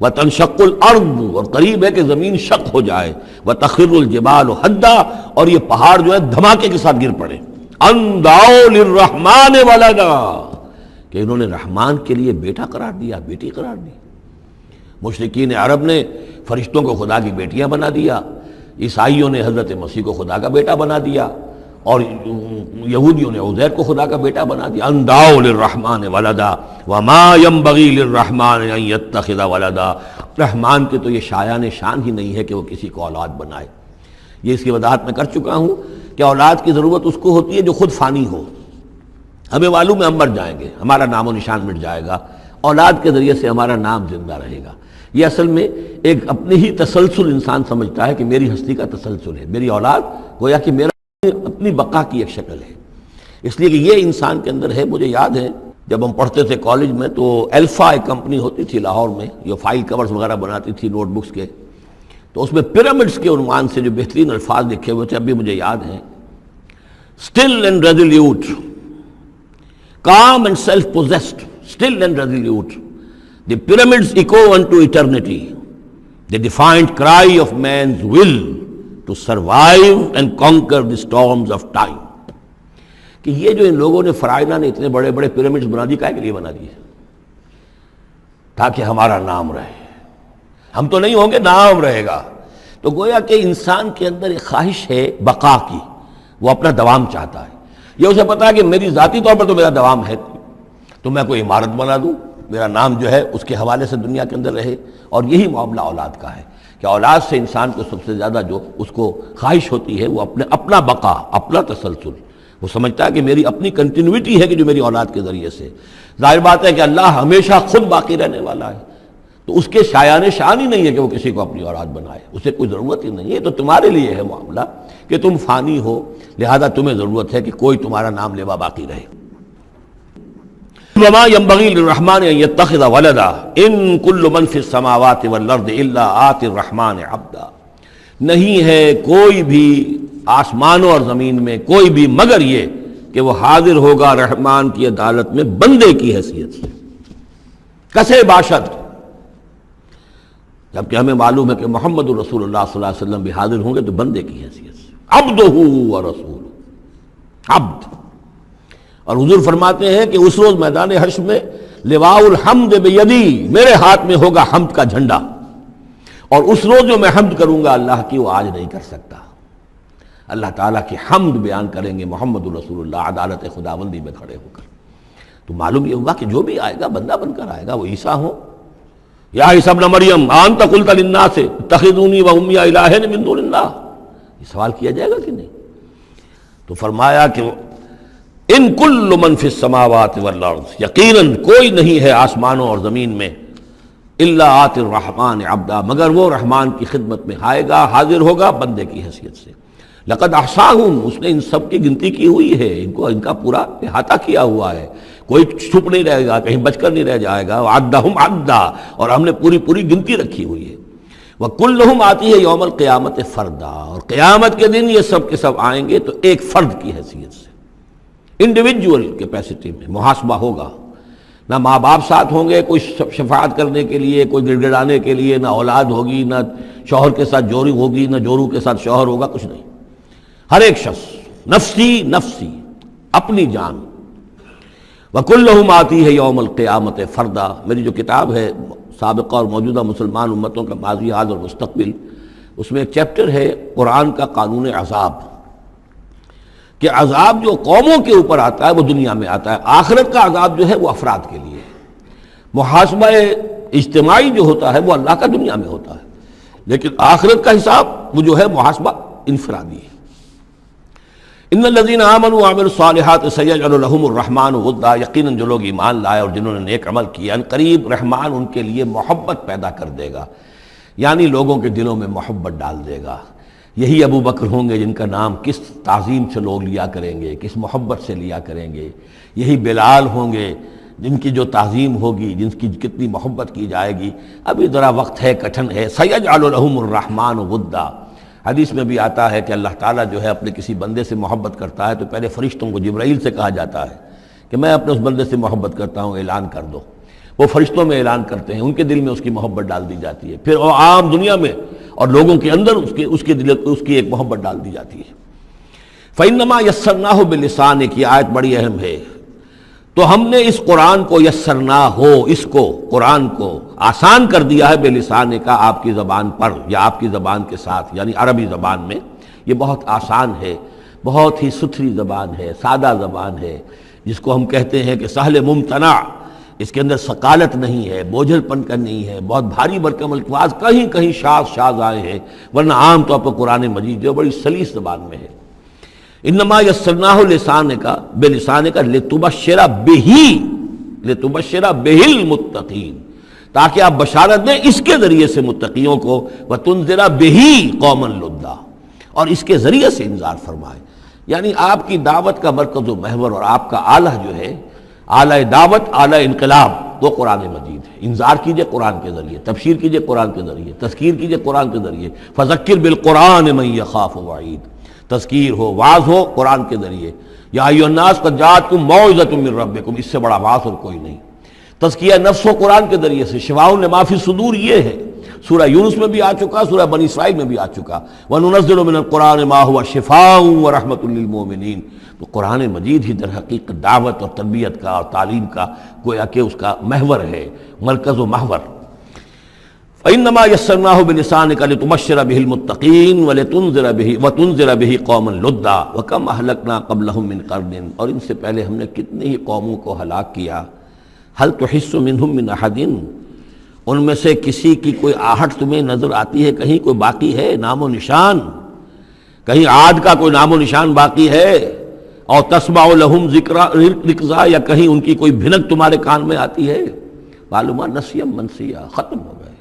Speaker 1: وتنشق الارض، اور قریب ہے کہ زمین شق ہو جائے، وتخر الجبال حدا، اور یہ پہاڑ جو ہے دھماکے کے ساتھ گر پڑے، ان دعوا للرحمن ولدا، کہ انہوں نے رحمان کے لیے بیٹا قرار دیا، بیٹی قرار دی۔ مشرکین عرب نے فرشتوں کو خدا کی بیٹیاں بنا دیا، عیسائیوں نے حضرت مسیح کو خدا کا بیٹا بنا دیا، اور یہودیوں نے عزیر کو خدا کا بیٹا بنا دیا۔ ان دعوا للرحمن ولدا وما ينبغي للرحمن ان يتخذ ولدا، رحمان کے تو یہ شایان شان ہی نہیں ہے کہ وہ کسی کو اولاد بنائے۔ یہ اس کی وضاحت میں کر چکا ہوں کہ اولاد کی ضرورت اس کو ہوتی ہے جو خود فانی ہو۔ ہمیں معلوم ہے ہم مر جائیں گے، ہمارا نام و نشان مٹ جائے گا، اولاد کے ذریعے سے ہمارا نام زندہ رہے گا۔ یہ اصل میں ایک اپنی ہی تسلسل انسان سمجھتا ہے کہ میری ہستی کا تسلسل ہے، میری اولاد گویا کہ میرا اپنی بقا کی ایک شکل ہے۔ اس لیے کہ یہ انسان کے اندر ہے۔ مجھے یاد ہے جب ہم پڑھتے تھے کالج میں تو الفا ایک کمپنی ہوتی تھی لاہور میں، جو فائل کورز وغیرہ بناتی تھی نوٹ بکس کے، تو اس میں پیرامڈس کے عنوان سے جو بہترین الفاظ لکھے ہوئے تھے اب بھی مجھے یاد ہیں، still and resolute, calm and self-possessed, still and resolute. The pyramids echo unto eternity, the defiant cry of man's will to survive and conquer the storms of time. کہ یہ جو ان لوگوں نے فرائضہ نے اتنے بڑے بڑے پیرامڈز بنا دی، کائے کے لیے بنا دیے؟ تاکہ ہمارا نام رہے۔ ہم تو نہیں ہوں گے، نام رہے گا۔ تو گویا کہ انسان کے اندر ایک خواہش ہے بقا کی، وہ اپنا دوام چاہتا ہے۔ یہ اسے پتا ہے کہ میری ذاتی طور پر تو میرا دوام ہے، تو میں کوئی عمارت بنا دوں، میرا نام جو ہے اس کے حوالے سے دنیا کے اندر رہے۔ اور یہی معاملہ اولاد کا ہے کہ اولاد سے انسان کو سب سے زیادہ جو اس کو خواہش ہوتی ہے وہ اپنا بقا، اپنا تسلسل۔ وہ سمجھتا ہے کہ میری اپنی کنٹینیوٹی ہے کہ جو میری اولاد کے ذریعے سے۔ ظاہر بات ہے کہ اللہ ہمیشہ خود باقی رہنے والا ہے، تو اس کے شایان شان ہی نہیں ہے کہ وہ کسی کو اپنی اولاد بنائے، اسے کوئی ضرورت ہی نہیں ہے۔ تو تمہارے لیے ہے معاملہ کہ تم فانی ہو، لہذا تمہیں ضرورت ہے کہ کوئی تمہارا نام لیوا باقی رہے۔ وما ينبغي للرحمن ان يتخذ ولدا ان كل من في السماوات والارض الا آتي الرحمن عبدا، نہیں ہے کوئی بھی آسمانوں اور زمین میں کوئی بھی مگر یہ کہ وہ حاضر ہوگا رحمان کی عدالت میں بندے کی حیثیت سے، کسے باشد، جبکہ ہمیں معلوم ہے کہ محمد رسول اللہ صلی اللہ علیہ وسلم بھی حاضر ہوں گے تو بندے کی حیثیت سے، عبدہ ورسول، عبد۔ اور حضور فرماتے ہیں کہ اس روز میدان حشر میں لواء الحمد بیدی، میرے ہاتھ میں ہوگا حمد کا جھنڈا، اور اس روز جو میں حمد کروں گا اللہ کی وہ آج نہیں کر سکتا۔ اللہ تعالیٰ کی حمد بیان کریں گے محمد رسول اللہ عدالت خداوندی میں کھڑے ہو کر۔ تو معلوم یہ ہوا کہ جو بھی آئے گا بندہ بن کر آئے گا، وہ عیسیٰ ہو یا عیسیٰ ابن مریم انت قلت للناس اتخذونی وامی الہین من دون اللہ، یہ سوال کیا جائے گا کہ نہیں؟ تو فرمایا کہ ان کل من فی السماوات والارض، یقیناً کوئی نہیں ہے آسمانوں اور زمین میں، الا آتی الرحمن عبدا، مگر وہ رحمان کی خدمت میں آئے گا، حاضر ہوگا بندے کی حیثیت سے۔ لقد احصاہم، اس نے ان سب کی گنتی کی ہوئی ہے، ان کا پورا احاطہ کیا ہوا ہے، کوئی چھپ نہیں رہے گا، کہیں بچ کر نہیں رہ جائے گا۔ وعدہم عدا، اور ہم نے پوری گنتی رکھی ہوئی ہے۔ وکلہم آتی ہے یوم القیامت فردا، اور قیامت کے دن یہ سب کے سب آئیں گے تو ایک فرد کی حیثیت سے، انڈیویجول کیپیسٹی میں محاسبہ ہوگا۔ نہ ماں باپ ساتھ ہوں گے کوئی شفاعت کرنے کے لیے، کوئی گڑ گڑانے کے لیے، نہ اولاد ہوگی، نہ شوہر کے ساتھ جوری ہوگی، نہ جورو کے ساتھ شوہر ہوگا، کچھ نہیں۔ ہر ایک شخص نفسی نفسی، اپنی جان۔ وَكُلُّهُمْ آتی ہے یوم القیامت فردا، میری جو کتاب ہے سابقہ اور موجودہ مسلمان امتوں کا ماضی، حال اور مستقبل، اس میں ایک چیپٹر ہے قرآن کا قانون عذاب، کہ عذاب جو قوموں کے اوپر آتا ہے وہ دنیا میں آتا ہے، آخرت کا عذاب جو ہے وہ افراد کے لیے ہے۔ محاسبہ اجتماعی جو ہوتا ہے وہ اللہ کا دنیا میں ہوتا ہے، لیکن آخرت کا حساب وہ جو ہے محاسبہ انفرادی ہے۔ ان الذین آمنوا وعملوا الصالحات سیجعل لهم الرحمن ودا، یقیناً جو لوگ ایمان لائے اور جنہوں نے نیک عمل کیا، ان قریب رحمان ان کے لیے محبت پیدا کر دے گا، یعنی لوگوں کے دلوں میں محبت ڈال دے گا۔ یہی ابو بکر ہوں گے جن کا نام کس تعظیم سے لوگ لیا کریں گے، کس محبت سے لیا کریں گے۔ یہی بلال ہوں گے جن کی جو تعظیم ہوگی، جن کی کتنی محبت کی جائے گی۔ ابھی ذرا وقت ہے، کٹھن ہے۔ سیجعل لهم الرحمن ودا، حدیث میں بھی آتا ہے کہ اللہ تعالیٰ جو ہے اپنے کسی بندے سے محبت کرتا ہے تو پہلے فرشتوں کو، جبرائیل سے کہا جاتا ہے کہ میں اپنے اس بندے سے محبت کرتا ہوں، اعلان کر دو۔ وہ فرشتوں میں اعلان کرتے ہیں، ان کے دل میں اس کی محبت ڈال دی جاتی ہے، پھر وہ عام دنیا میں اور لوگوں کے اندر اس کی ایک محبت ڈال دی جاتی ہے۔ فَإِنَّمَا يَسَّرْنَاهُ بِلِسَانِكَ، یہ آیت بڑی اہم ہے۔ تو ہم نے اس قرآن کو یسرنا ہو، اس کو قرآن کو آسان کر دیا ہے بلسانِکَ، آپ کی زبان پر یا آپ کی زبان کے ساتھ، یعنی عربی زبان میں یہ بہت آسان ہے، بہت ہی ستھری زبان ہے، سادہ زبان ہے، جس کو ہم کہتے ہیں کہ سہل ممتنع، اس کے اندر ثقالت نہیں ہے، بوجھل پن کا نہیں ہے، بہت بھاری بھرکم الفاظ کہیں کہیں شاذ آئے ہیں، ورنہ عام طور پر قرآن مجید جو بڑی سلیس زبان میں ہے۔ انما یسرناہ لسانک بلسانک لتبشر بہ المتقین، تاکہ آپ بشارت دیں اس کے ذریعے سے متقیوں کو، وتنذر بہ قوما لدا، اور اس کے ذریعے سے انذار فرمائے۔ یعنی آپ کی دعوت کا مرکز و محور اور آپ کا آلہ جو ہے، اعلی دعوت، اعلی انقلاب، وہ قرآن مجید ہے۔ انذار کیجئے قرآن کے ذریعے، تبشیر کیجئے قرآن کے ذریعے، تذکیر کیجئے قرآن کے ذریعے، فذکر بالقرآن من یخاف وعید، تذکیر ہو، واعظ ہو قرآن کے ذریعے۔ یا ایھا الناس قد جاءتکم موعظۃ من ربکم، اس سے بڑا واعظ اور کوئی نہیں۔ تزکیہ نفس ہو قرآن کے ذریعے سے، شفاء لما فی الصدور یہ ہے، سورہ یونس میں بھی آ چکا، سورہ بنی اسرائیل میں بھی آ چکا، وَنُنَزِّلُ مِنَ الْقُرْآنِ مَا هُوَ شِفَاءٌ وَرَحْمَةٌ لِّلْمُؤْمِنِينَ۔ تو قرآن مجید ہی در حقیقت دعوت اور تربیت کا اور تعلیم کا گویا کہ اس کا محور ہے، مرکز و محور۔ فَإِنَّمَا يَسَّرْنَاهُ بِلِسَانِكَ لِتُبَشِّرَ بِهِ الْمُتَّقِينَ وَتُنذِرَ بِهِ قَوْمًا لُدًّا وَكَمْ أَهْلَكْنَا قَبْلَهُم مِّن قَرْنٍ، اور ان سے پہلے ہم نے کتنی ہی قوموں کو ہلاک کیا۔ هَلْ تُحِسُّ مِنْهُم مِّنْ أَحَدٍ، ان میں سے کسی کی کوئی آہٹ تمہیں نظر آتی ہے؟ کہیں کوئی باقی ہے نام و نشان؟ کہیں عاد کا کوئی نام و نشان باقی ہے؟ اور تسمع لہم رکزا، یا کہیں ان کی کوئی بھنک تمہارے کان میں آتی ہے؟ معلومات نسیم منسیہ، ختم ہو گئے۔